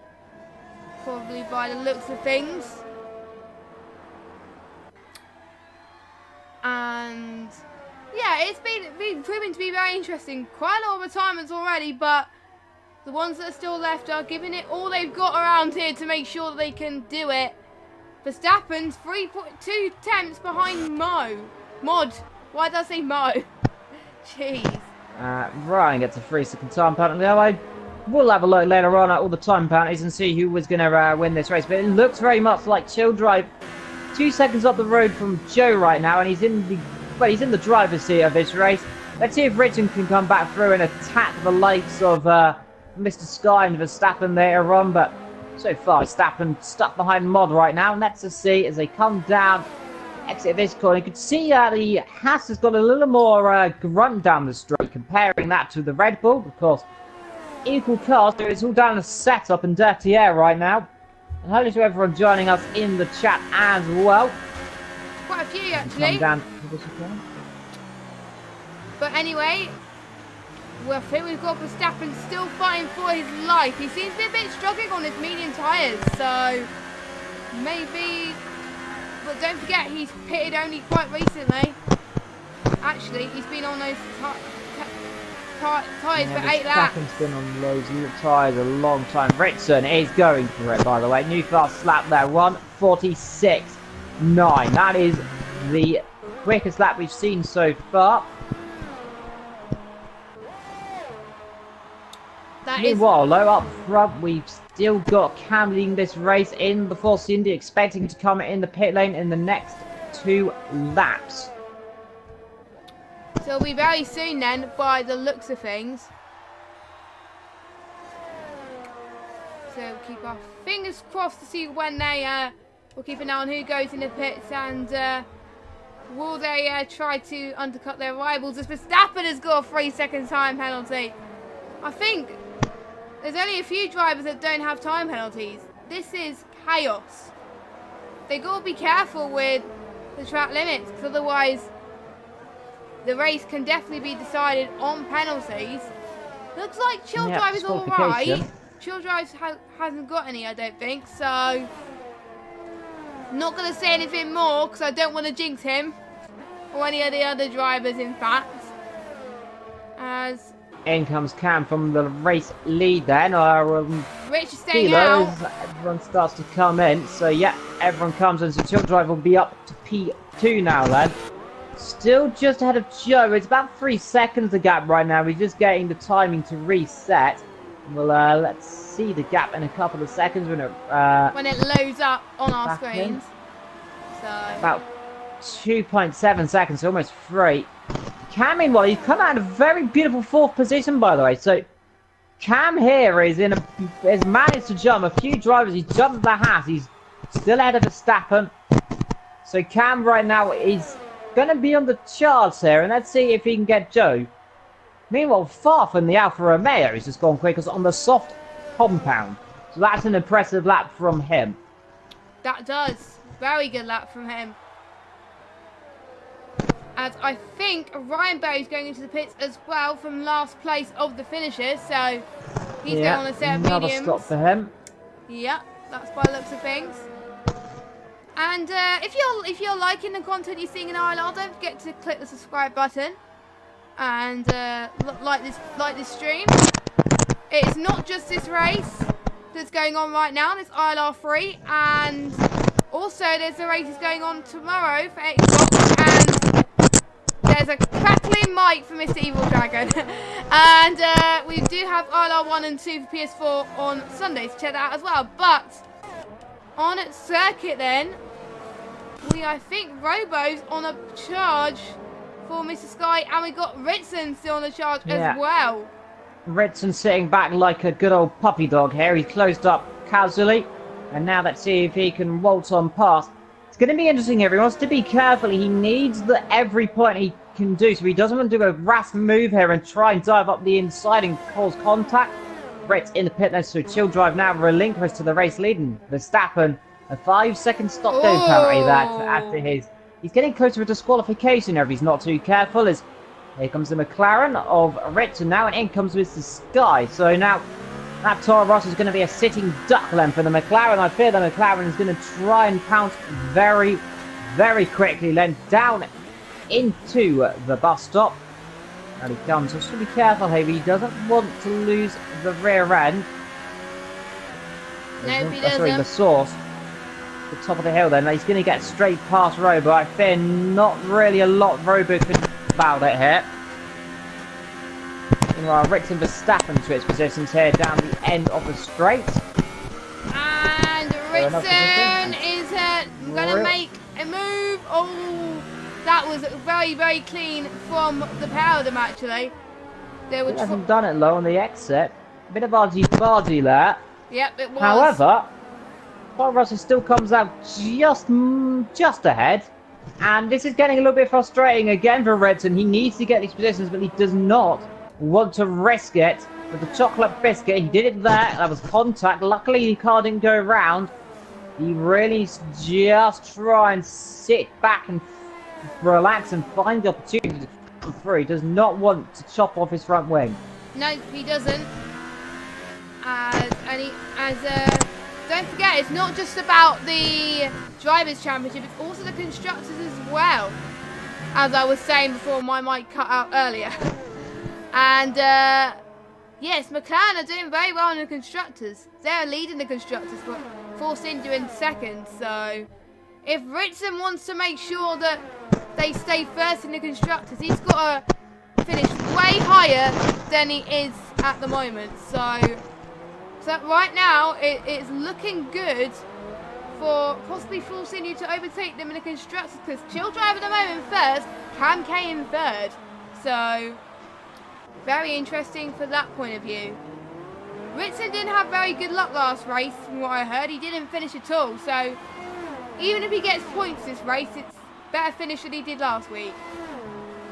Probably by the looks of things. And yeah, it's been proving to be very interesting. Quite a lot of retirements already, but the ones that are still left are giving it all they've got around here to make sure that they can do it. Verstappen's 3.2 tenths behind Mod. Why did I say Mo? Jeez. Ryan gets a 3-second time penalty. I will have a look later on at all the time penalties and see who was going to win this race. But it looks very much like Chill Drive. 2 seconds up the road from Joe right now, and he's in the driver's seat of this race. Let's see if Richard can come back through and attack the likes of Mr. Sky and Verstappen later on. But so far, Verstappen stuck behind Mod right now, and let's just see as they come down, exit this corner. You can see the Haas has got a little more grunt down the straight, comparing that to the Red Bull. Of course, equal cars, so it's all down to setup and dirty air right now. And hello to everyone joining us in the chat as well. Quite a few actually. Come down. But anyway, I think we've got Verstappen still fighting for his life. He seems to be a bit struggling on his medium tyres, so maybe. But don't forget, he's pitted only quite recently. Actually, he's been on those tyres for 8 laps. Verstappen's been on those tyres a long time. Ritson is going for it, by the way. New fast lap there, 1:46.9. That is the quickest lap we've seen so far. Meanwhile, low up front, we've still got Cam leading this race in the Force India, expecting to come in the pit lane in the next 2 laps. So it'll be very soon then, by the looks of things. So we'll keep our fingers crossed to see when they, we'll keep an eye on who goes in the pits, and Will they try to undercut their rivals as Verstappen has got a 3-second time penalty? I think there's only a few drivers that don't have time penalties. This is chaos. They got to be careful with the track limits, because otherwise the race can definitely be decided on penalties. Looks like Chill Drive is all right. Chill Drive hasn't got any, I don't think. So, not going to say anything more because I don't want to jinx him or any of the other drivers, in fact. As in comes Cam from the race lead then. Rich is staying out. Everyone starts to come in. So, yeah, everyone comes in. So, Chill Drive will be up to P2 now then. Still just ahead of Joe. It's about 3 seconds the gap right now. We're just getting the timing to reset. Well, let's see the gap in a couple of seconds when it loads up on our screens. So about 2.7 seconds, so almost 3. Cam, meanwhile, he's come out in a very beautiful 4th position, by the way. So Cam here has managed to jump a few drivers. He's jumped the Haas. He's still ahead of Verstappen. So Cam right now is going to be on the charts here, and let's see if he can get Joe. Meanwhile, far from the Alfa Romeo, he's just gone quickest on the soft compound. So that's an impressive lap from him. That does. Very good lap from him. As I think Ryan Berry's going into the pits as well from last place of the finishers. So he's going on a set of another mediums. stop for him. Yeah, that's by the looks of things. And if you're liking the content you're seeing in ILR, don't forget to click the subscribe button and like this stream. It's not just this race that's going on right now. There's ILR3, and also there's the races going on tomorrow for Xbox, and there's a crackling mic for Mr. Evil Dragon. And we do have ILR1 and 2 for PS4 on Sundays. Check that out as well. But on circuit then, I think Robo's on a charge for Mr. Sky, and we got Ritson still on the charge as well. Ritson sitting back like a good old puppy dog here. He's closed up casually, and now let's see if he can waltz on past. It's going to be interesting, everyone. He wants to be careful. He needs every point he can do, so he doesn't want to do a rash move here and try and dive up the inside and cause contact. Ritz in the pit lane, so Chill Drive now relinquished to the race leading. Verstappen, a 5-second stop though, apparently, that after he's getting close to a disqualification here if he's not too careful. As here comes the McLaren of Ritz, and now in comes Mr. Sky. So now that Toro Rosso is going to be a sitting duck then for the McLaren. I fear the McLaren is going to try and pounce very, very quickly then down into the bus stop. And he comes, so should be careful here. He doesn't want to lose the rear end. No, he doesn't. Sorry, the source. The top of the hill then. He's going to get straight past Robo. I fear not really a lot Robo could do about it here. Meanwhile, Ritz and Verstappen switch positions here down the end of the straight. And Ritson is going to make a move. Oh, that was very, very clean from the pair of them, actually. He hasn't done it low on the exit. A bit of argy-bargy there. Yep, it was. However, Toro Rosso still comes out just ahead. And this is getting a little bit frustrating again for Ritson. He needs to get these positions, but he does not want to risk it with the chocolate biscuit. He did it there. That was contact. Luckily, the car didn't go round. He really needs to just try and sit back and relax and find the opportunity to come through. He does not want to chop off his front wing. No, he doesn't. Don't forget, it's not just about the Drivers' Championship, it's also the Constructors as well. As I was saying before my mic cut out earlier. And, yes, McLaren are doing very well in the Constructors. They're leading the Constructors, but Force India in second. So, if Ritson wants to make sure that they stay first in the Constructors, he's got to finish way higher than he is at the moment. So right now, it's looking good for possibly Force India to overtake them in the Constructors, because Chill Drive at the moment first, Cam K in third. So, very interesting for that point of view. Ritson didn't have very good luck last race, from what I heard. He didn't finish at all. So, even if he gets points this race, better finish than he did last week.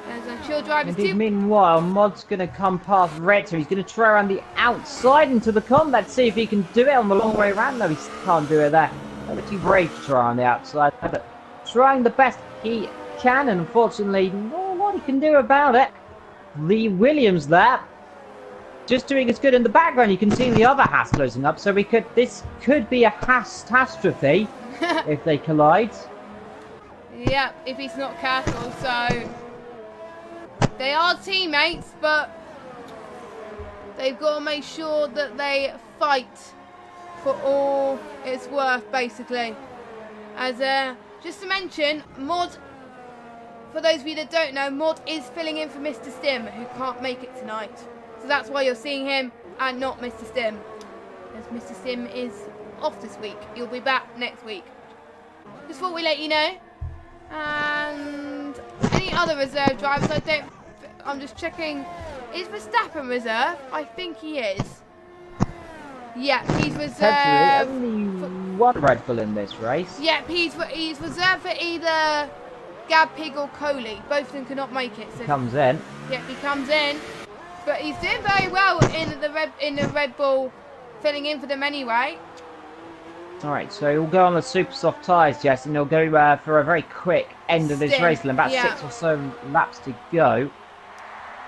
As a Chill Drive is Indeed, meanwhile, Mod's going to come past Rector. He's going to try around the outside into the combat, see if he can do it on the long way around. No, he can't do it there. A bit too brave to try on the outside, but trying the best he can, and unfortunately, not what he can do about it. Lee Williams there, just doing as good in the background. You can see the other Haas closing up, so this could be a catastrophe if they collide. Yeah, if he's not careful. So they are teammates, but they've got to make sure that they fight for all it's worth, basically. As just to mention, Mod, for those of you that don't know, Mod is filling in for Mr. Stim, who can't make it tonight. So that's why you're seeing him and not Mr. Stim, as Mr. Stim is off this week. He'll be back next week. Just thought we let you know. And any other reserve drivers, I'm just checking. Is Verstappen reserve? I think he is. Yeah, he's reserved. Only one Red Bull in this race. Yeah, he's reserved for either Gab Pig or Coley. Both of them cannot make it. So comes in. Yeah, he comes in, but he's doing very well in the Red Bull, filling in for them anyway. All right, so he'll go on the super soft tyres, Jess, and he'll go for a very quick end of this race. About 6 or so laps to go.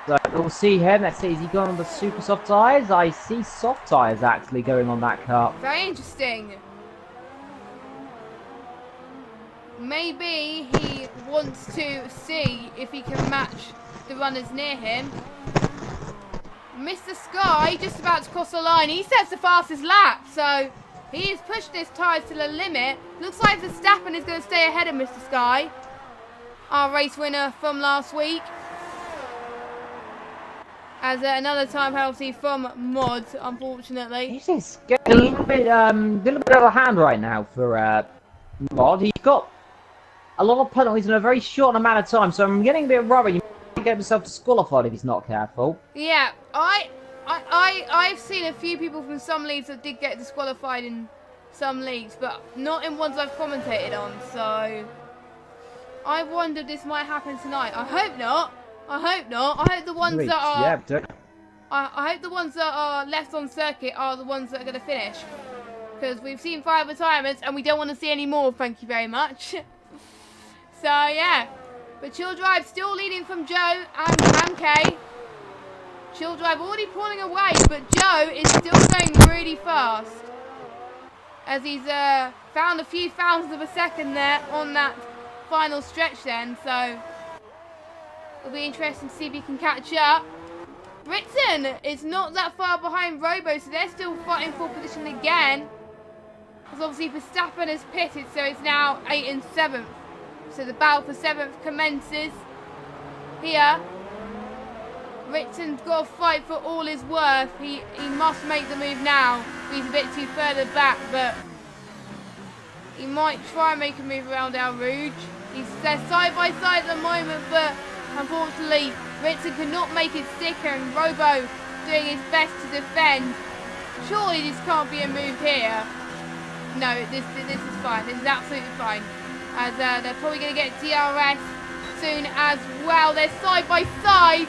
So we'll see him. Let's see, is he going on the super soft tyres? I see soft tyres actually going on that car. Very interesting. Maybe he wants to see if he can match the runners near him. Mr. Sky just about to cross the line. He sets the fastest lap, so he is pushing his tyres to the limit. Looks like Verstappen is going to stay ahead of Mr. Sky, our race winner from last week. As another time penalty from Mod, unfortunately. This is getting a little bit out of hand right now for Mod. He's got a lot of penalties in a very short amount of time, so I'm getting a bit worried. He might get himself disqualified if he's not careful. Yeah, I've seen a few people from some leagues that did get disqualified in some leagues, but not in ones I've commentated on. So I wonder this might happen tonight. I hope not. I hope not. I hope the ones that are I hope the ones that are left on circuit are the ones that are going to finish, because we've seen 5 retirements and we don't want to see any more. Thank you very much. So yeah, but Chill Drive still leading from Joe and Kay. Chill Drive already pulling away, but Joe is still going really fast, as he's found a few thousandths of a second there on that final stretch then. So it'll be interesting to see if he can catch up. Ritson is not that far behind Robo, so they're still fighting for position again. Because obviously Verstappen has pitted, so it's now 8th and 7th. So the battle for 7th commences here. Ritson's got to fight for all his worth. He must make the move now. He's a bit too further back, but he might try and make a move around El Rouge. They're side by side at the moment, but unfortunately Ritson could not make it stick, and Robo doing his best to defend. Surely this can't be a move here. No, this is fine. This is absolutely fine. As they're probably going to get DRS soon as well. They're side by side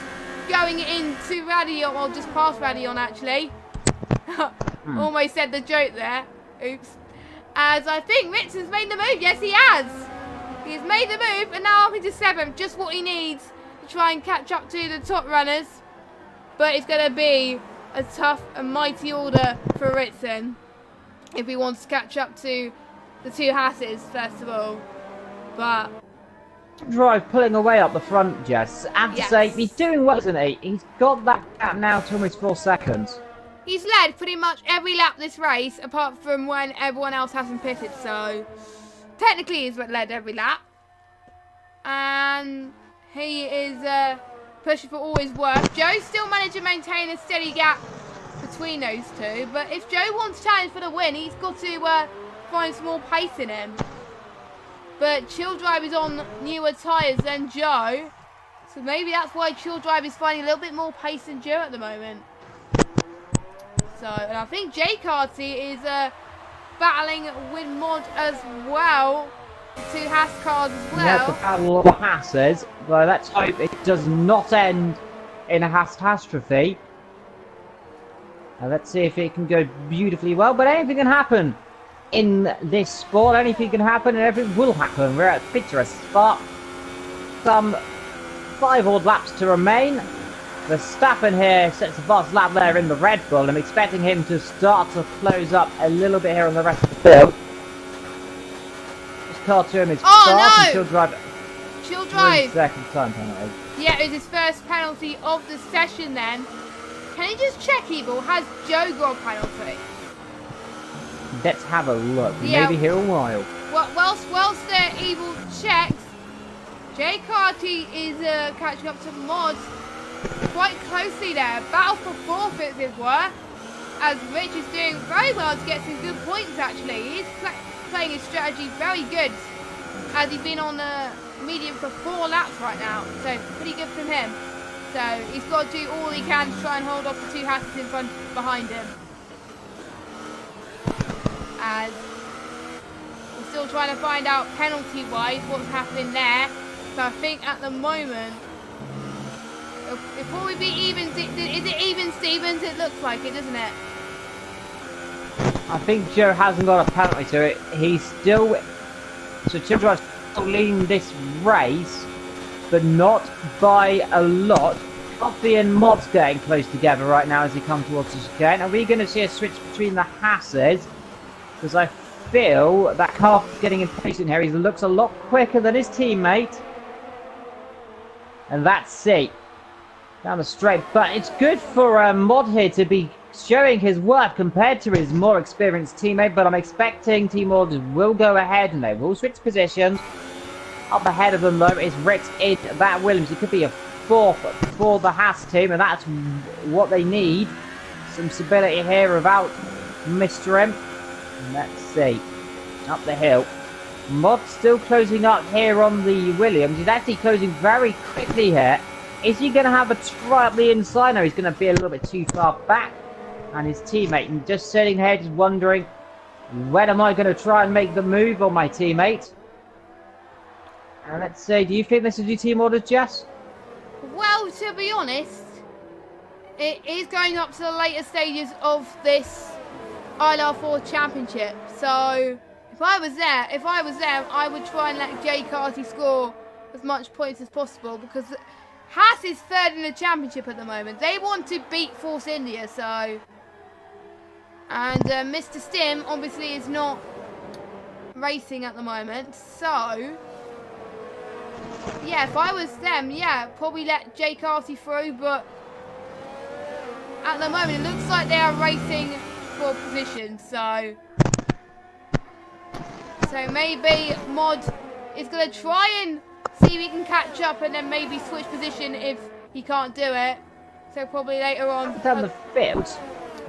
going into Radion, well, just past Radion actually. Almost said the joke there. Oops. As I think Ritson's made the move. Yes, he has. He's made the move, and now up into 7th. Just what he needs to try and catch up to the top runners. But it's going to be a tough and mighty order for Ritson if he wants to catch up to the 2 Hasses, first of all. But Drive pulling away up the front, Jess. I have to say, he's doing well, isn't he? He's got that gap now to almost 4 seconds. He's led pretty much every lap this race, apart from when everyone else hasn't pitted, so technically he's led every lap. And he is pushing for all his worth. Joe's still managed to maintain a steady gap between those two, but if Joe wants to challenge for the win, he's got to find some more pace in him. But Chill Drive is on newer tyres than Joe, so maybe that's why Chill Drive is finding a little bit more pace than Joe at the moment. So, and I think Jay Carty is battling with Mod as well. two Haas cars as We have to well. battle all the Hasses, but let's hope it does not end in a Haas catastrophe. Let's see if it can go beautifully well, but anything can happen in this sport. Anything can happen and everything will happen. We're at picturesque spot. Some 5 odd laps to remain. Verstappen here sets a fast lap there in the Red Bull. I'm expecting him to start to close up a little bit here on the rest of the field. This car to him is fast and she'll drive. She'll drive. Second time penalty. Yeah, it was his first penalty of the session then. Can you just check, Evil? Has Joe got a penalty? Let's have a look. We Yeah. may be here a while. Well, whilst Evil checks, Jay Carty is catching up to Mod quite closely there. Battle for fourth, as it were. As Rich is doing very well to get some good points, actually. He's playing his strategy very good. As he's been on medium for 4 laps right now. So, pretty good from him. So, he's got to do all he can to try and hold off the 2 Hasses in front behind him. As we're still trying to find out penalty-wise what's happening there. So I think at the moment, it'll probably be even. Is it even Stevens? It looks like it, doesn't it? I think Joe hasn't got a penalty to it. He's still... So Children's still leading this race, but not by a lot. Coffee and Mod's getting close together right now as he comes towards us again. Are we going to see a switch between the Hasses? Because I feel that Car's getting impatient here. He looks a lot quicker than his teammate. And that's it. Down the straight. But it's good for Mod here to be showing his worth compared to his more experienced teammate. But I'm expecting Team Mod will go ahead and they will switch positions. Up ahead of them though is Rich in that Williams. It could be a 4th for the Haas team. And that's what they need. Some stability here without Mr. M. Let's see. Up the hill. Mod still closing up here on the Williams. He's actually closing very quickly here. Is he going to have a try up the inside? No, he's going to be a little bit too far back. And his teammate just sitting here just wondering, when am I going to try and make the move on my teammate? And let's see, do you think this is your team orders, Jess? Well, to be honest, it is going up to the later stages of this ILR4 championship. So if I was there, I would try and let Jay Carty score as much points as possible because Haas is 3rd in the championship at the moment. They want to beat Force India, so. And Mr. Stim obviously is not racing at the moment, so. Yeah, if I was them, yeah, probably let Jay Carty through, but at the moment it looks like they are racing for position, so maybe Mod is going to try and see if he can catch up and then maybe switch position if he can't do it. So probably later on. Down the field,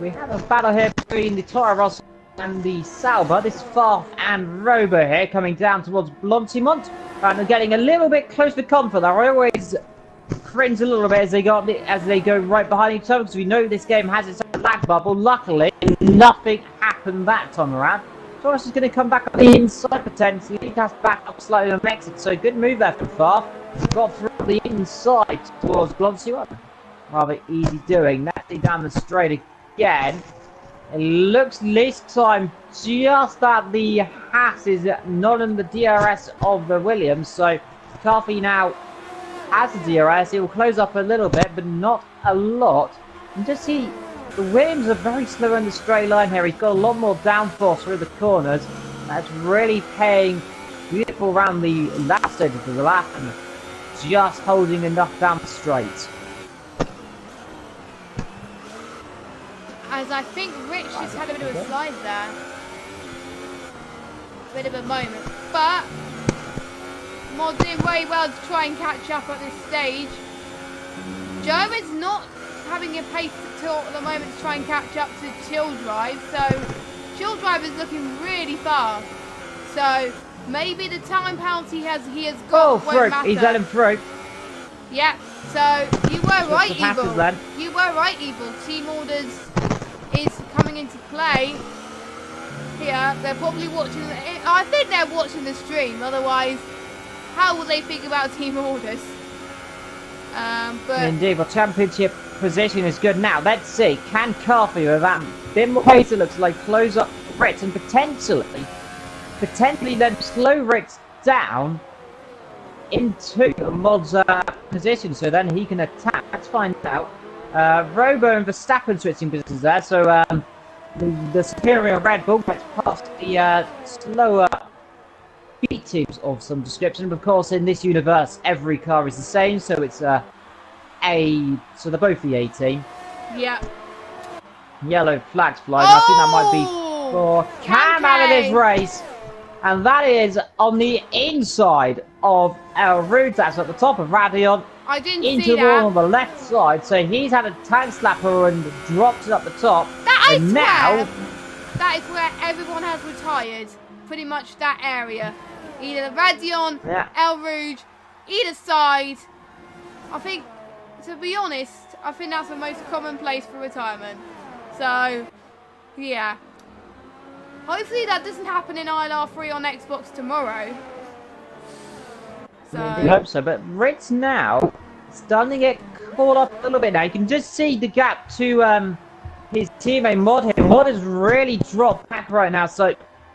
we have a battle here between the Toro Rosso and the Sauber. This Farf and Robo here coming down towards Blanchimont. And they're getting a little bit close to comfort. I always cringe a little bit as they go right behind each other because we know this game has its own lag bubble. Luckily, nothing happened that time around. Taurus is going to come back on the inside potentially. He has back up slightly on exit, so good move there from Farf. Got through the inside towards Blanchimont. Rather easy doing. Naturally down the straight again. It looks this time just that the Haas is not in the DRS of the Williams, so Coffee now has a DRS. He will close up a little bit, but not a lot. And just see, the Williams are very slow in the straight line here. He's got a lot more downforce through the corners. That's really paying beautiful around the last edge of the lap and just holding enough down the straight. As I think Rich just had a bit of a slide there. Bit of a moment. But Mod doing very well to try and catch up at this stage. Joe is not having a pace at the moment to try and catch up to Chill Drive. So Chill Drive is looking really fast. So maybe the time penalty he has got won't matter. He's let him through. Yeah, so you were right, Evil. Then. You were right, Evil. Team orders is coming into play. here. They're probably watching. I think they're watching the stream. Otherwise, how would they think about team orders? But indeed, well, championship position is good now. Let's see, can Carthy with that bit more pace, it looks like, close up Ritz and potentially then slow Ritz down into Mod's position, so then he can attack. Let's find out. Robo and Verstappen switching positions there, so the superior Red Bull gets past the slower beat teams of some description. But of course, in this universe, every car is the same, so it's so they're both the A team. yeah. Yellow flags flying. I think that might be for Cam out of this race. And that is on the inside of El Rude. That's at the top of Radion. I didn't into see the that. wall on the left side. So he's had a tank slapper and dropped it up the top. That I and swear, now that is where everyone has retired. Pretty much that area. Either Radion, Yeah. El Rouge, either side. I think, to be honest, I think that's the most common place for retirement. So, yeah. Hopefully that doesn't happen in ILR4 on Xbox tomorrow. So, I hope so, but Ritz now starting to get caught up a little bit now. You can just see the gap to his teammate Mod here. Mod has really dropped back right now, so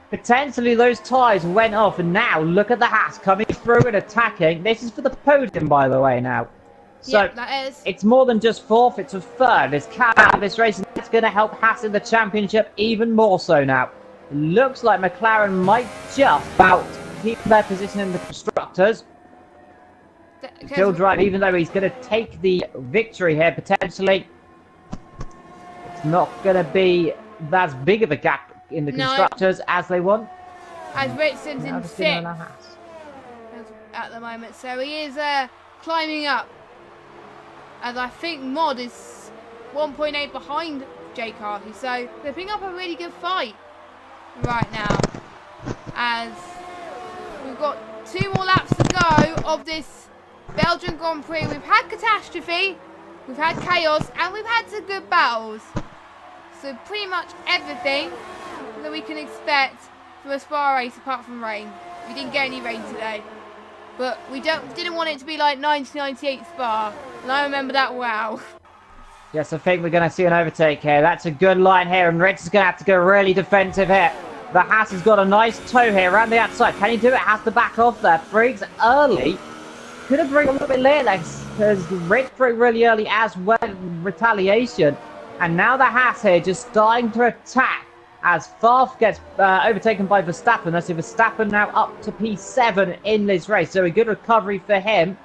potentially those tyres went off, and now look at the Haas coming through and attacking. This is for the podium, by the way, now. So yeah, that is. it's more than just fourth, it's a third. There's Cat out of this race, and that's going to help Haas in the championship even more so now. It looks like McLaren might just about keep their position in the constructors. Still drive, even though he's going to take the victory here, potentially. It's not going to be as big of a gap in the constructors as they want. As Ritson's in sixth at the moment, so he is climbing up. As I think Mod is 1.8 behind Jake Harvey, so they're picking up a really good fight right now. As we've got 2 more laps to go of this Belgian Grand Prix. We've had catastrophe, we've had chaos, and we've had some good battles. So pretty much everything that we can expect from a Spa race apart from rain. We didn't get any rain today. But we didn't want it to be like 1998 Spa. And I remember that well. Yes, I think we're going to see an overtake here. That's a good line here, and Ritz is going to have to go really defensive here. The Haas has got a nice toe here around the outside. Can he do it? Has to back off there. Briggs early. Could have bring a little bit later because Ritz broke really early as well. Retaliation. And now the Haas here just starting to attack as Farf gets overtaken by Verstappen. Let's see, Verstappen now up to P7 in this race. So a good recovery for him.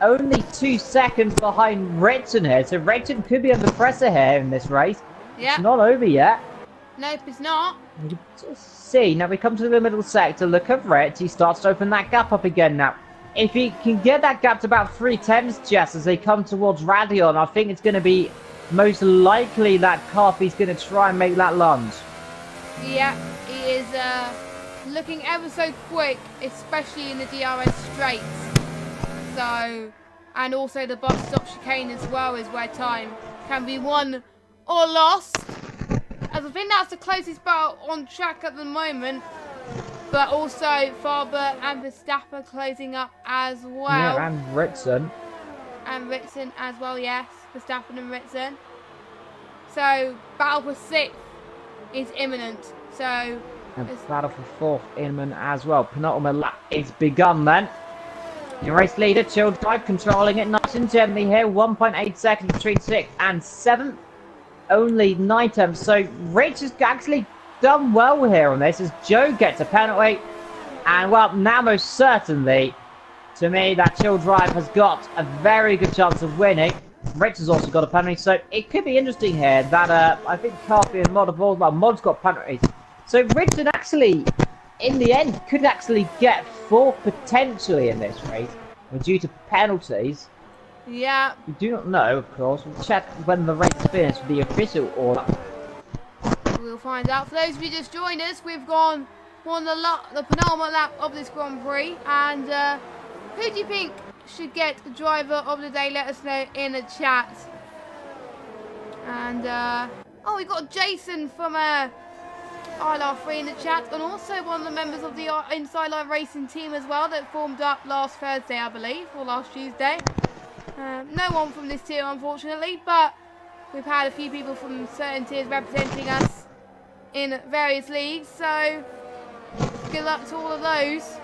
Only 2 seconds behind Retson here. So Retson could be under pressure here in this race. Yeah. It's not over yet. Nope, it's not. You can just see. Now we come to the middle sector. Look at Retz. He starts to open that gap up again now. If he can get that gap to about 3/10, Jess, as they come towards Radion, I think it's going to be most likely that Carthy's going to try and make that lunge. Yeah, he is looking ever so quick, especially in the DRS straights. So, and also the bus stop chicane as well is where time can be won or lost. As I think that's the closest battle on track at the moment. But also Farber and Verstappen closing up as well. Yeah, and Ritson. And Ritson as well, yes. Verstappen and Ritson. So, battle for 6th is imminent. So, and battle for 4th imminent as well. Penultimate lap is begun then. Your race leader, Chill Drive, controlling it nice and gently here. 1.8 seconds between 6th and 7th. Only 9 tenths. So, Rich has actually done well here on this as Joe gets a penalty. And, well, now most certainly, to me, that Chill Drive has got a very good chance of winning. Rich has also got a penalty, so it could be interesting here that I think Carthy and Mod have all, well, Mod's got penalties. So Richard actually, in the end, could actually get 4th potentially in this race, due to penalties. yeah. We do not know, of course. We'll check when the race is finished with the official order. We'll find out. For those of you just joined us, we've won the penultimate lap of this Grand Prix. And who do you think should get the driver of the day? Let us know in the chat. And oh, we got Jason from ILR4 in the chat, and also one of the members of the Inside Line Racing team as well that formed up last Thursday, I believe, or last Tuesday. No one from this tier, unfortunately, but we've had a few people from certain tiers representing us in various leagues, so good luck to all of those.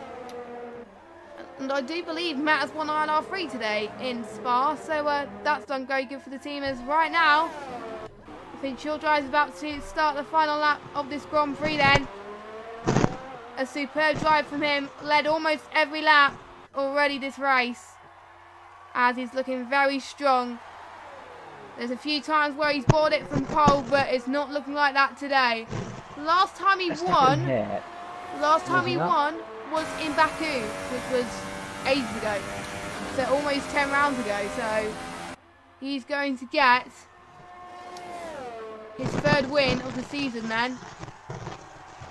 And I do believe Matt has won ILR3 today in Spa, so that's done very good for the team. As right now, I think Childrive is about to start the final lap of this Grand Prix then. A superb drive from him, led almost every lap already this race, as he's looking very strong. There's a few times where he's bought it from pole, but it's not looking like that today. Last time he won was in Baku, which was ages ago, so almost 10 rounds ago. So he's going to get his third win of the season then,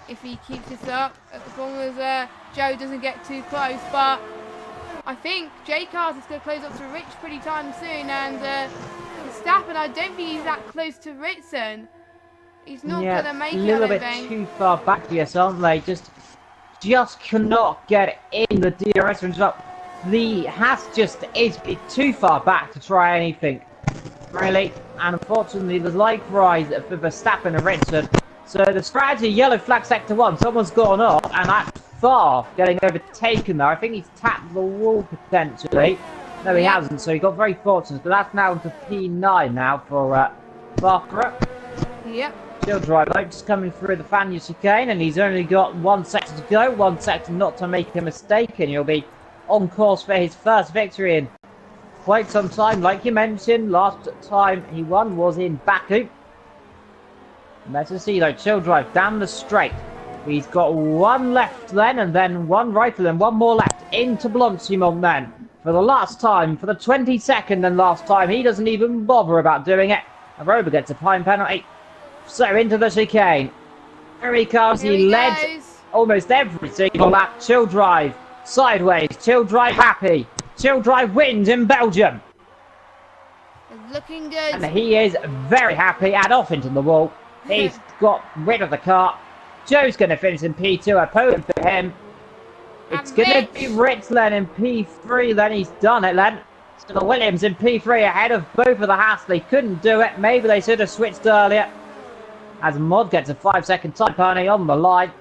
if he keeps this up, as long as Joe doesn't get too close. But I think J-Cars is going to close up to Rich pretty time soon, and Verstappen, I don't think he's that close to Ritson. He's not going to make it, a little bit too far back, yes, aren't they? Just cannot get in the DRS range up. The Haas just is too far back to try anything, really. And unfortunately, the life rise for Verstappen and Ritson. So the strategy, yellow flag sector 1, someone's gone up, and that's far getting overtaken there. I think he's tapped the wall potentially. No, he hasn't, so he got very fortunate. But that's now into P9 now for Barker. Yep. Childrive just coming through the Fania chicane, and he's only got 1 sector to go, 1 sector not to make a mistake, and he'll be on course for his first victory in quite some time. Like you mentioned, last time he won was in Baku. Let's see though, Childrive down the straight. He's got 1 left then, and then 1 right, and then 1 more left into Blanchimont then. For the last time, for the 22nd and last time, he doesn't even bother about doing it. And Rober gets a time penalty. So into the chicane. Here he comes. He led almost every single lap. Childrive sideways. Childrive happy. Childrive wins in Belgium. It's looking good. And he is very happy and off into the wall. He's got rid of the car. Joe's going to finish in P2. A podium for him. It's going to be Rich Len in P3 then. He's done it then. So the Williams in P3 ahead of both of the Haas. They couldn't do it. Maybe they should have switched earlier. As Mod gets a 5-second time penalty on the line.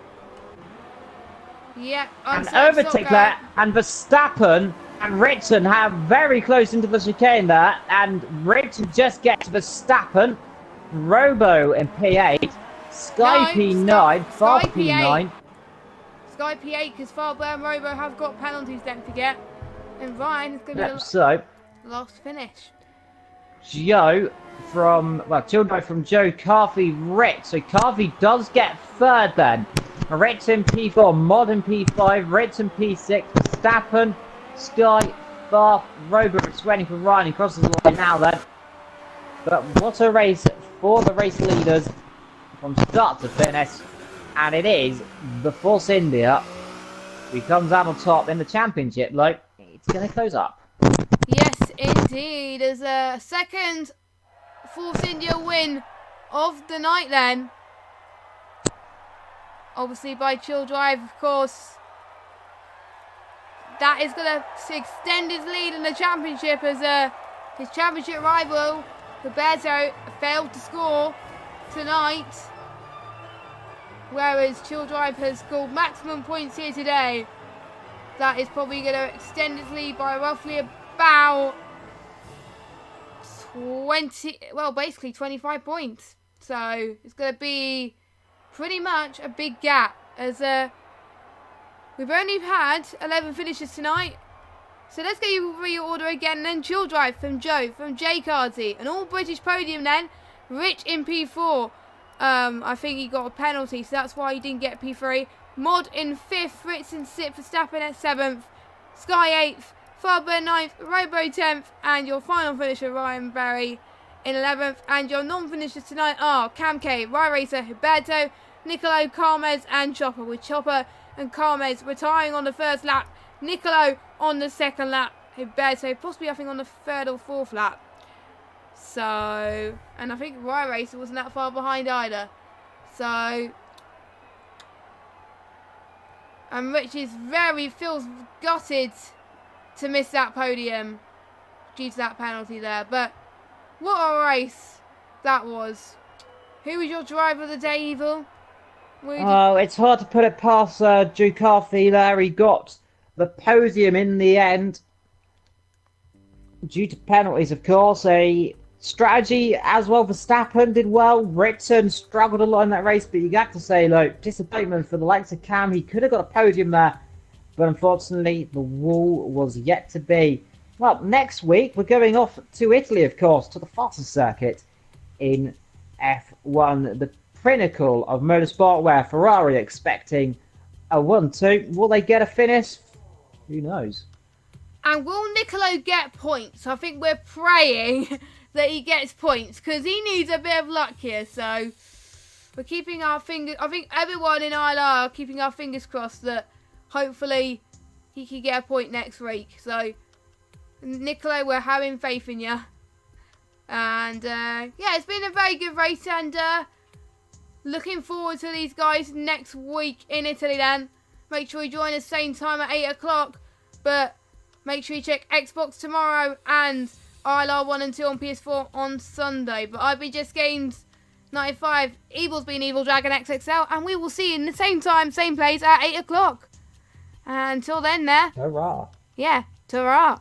Yeah, and overtake there. And Verstappen and Ritson have very close into the chicane there. And Ritson just gets Verstappen. Robo in P8. Sky P9. Far P9. Sky P8 because Farber and Robo have got penalties, don't forget. And Ryan is going to be the last finish. Joe from, well, Childrive from Joe, Carthy, Ritz. So Carthy does get third then. Ritz in P4, Mod in P5, Ritz in P6, Verstappen, Sky, Far, Robo is waiting for Ryan. He crosses the line now then. But what a race for the race leaders from start to finish. And it is the Force India who comes out on top in the championship. Like, it's going to close up. Yes, indeed. As a second Force India win of the night then. Obviously by Childrive, of course. That is going to extend his lead in the championship as his championship rival, Roberto, failed to score tonight. Whereas Childrive has scored maximum points here today. That is probably going to extend his lead by roughly about 25 points. So it's going to be pretty much a big gap as we've only had 11 finishes tonight. So let's get you reorder again. And then Childrive from Joe, from J Cardsy, an all British podium then. Rich in P4. I think he got a penalty, so that's why he didn't get P3. Mod in 5th, Ritz in 6th, Verstappen at 7th, Sky 8th, Farber 9th, Robo 10th, and your final finisher, Ryan Berry, in 11th. And your non-finishers tonight are Cam K, Ryan Racer, Huberto, Nicolo, Carmez, and Chopper, with Chopper and Carmez retiring on the first lap, Nicolo on the second lap, Huberto possibly I think on the third or fourth lap. So, and I think Ryan Racer wasn't that far behind either. So, And Rich is feels gutted to miss that podium due to that penalty there. But what a race that was. Who was your driver of the day, Evil? Oh, it's hard to put it past Ducati there. He got the podium in the end due to penalties, of course. A strategy as well. Verstappen did well. Ritson struggled a lot in that race, but you got to say, look, disappointment for the likes of Cam. He could have got a podium there, but unfortunately, the wall was yet to be. Well, next week, we're going off to Italy, of course, to the fastest circuit in F1, the pinnacle of motorsport, where Ferrari expecting a 1-2. Will they get a finish? Who knows? And will Nicolo get points? I think we're praying that he gets points because he needs a bit of luck here. So we're keeping our fingers. I think everyone in ILR are keeping our fingers crossed that hopefully he can get a point next week. So Nicolo, we're having faith in you. And yeah, it's been a very good race, and looking forward to these guys next week in Italy then. Make sure you join us same time at 8 o'clock. But make sure you check Xbox tomorrow and ILR 1 and 2 on PS4 on Sunday. But I've been Just Games 95. Evil's been Evil Dragon XXL. And we will see you in the same time, same place at 8 o'clock. And until then there. Hurrah. Yeah, ta-ra.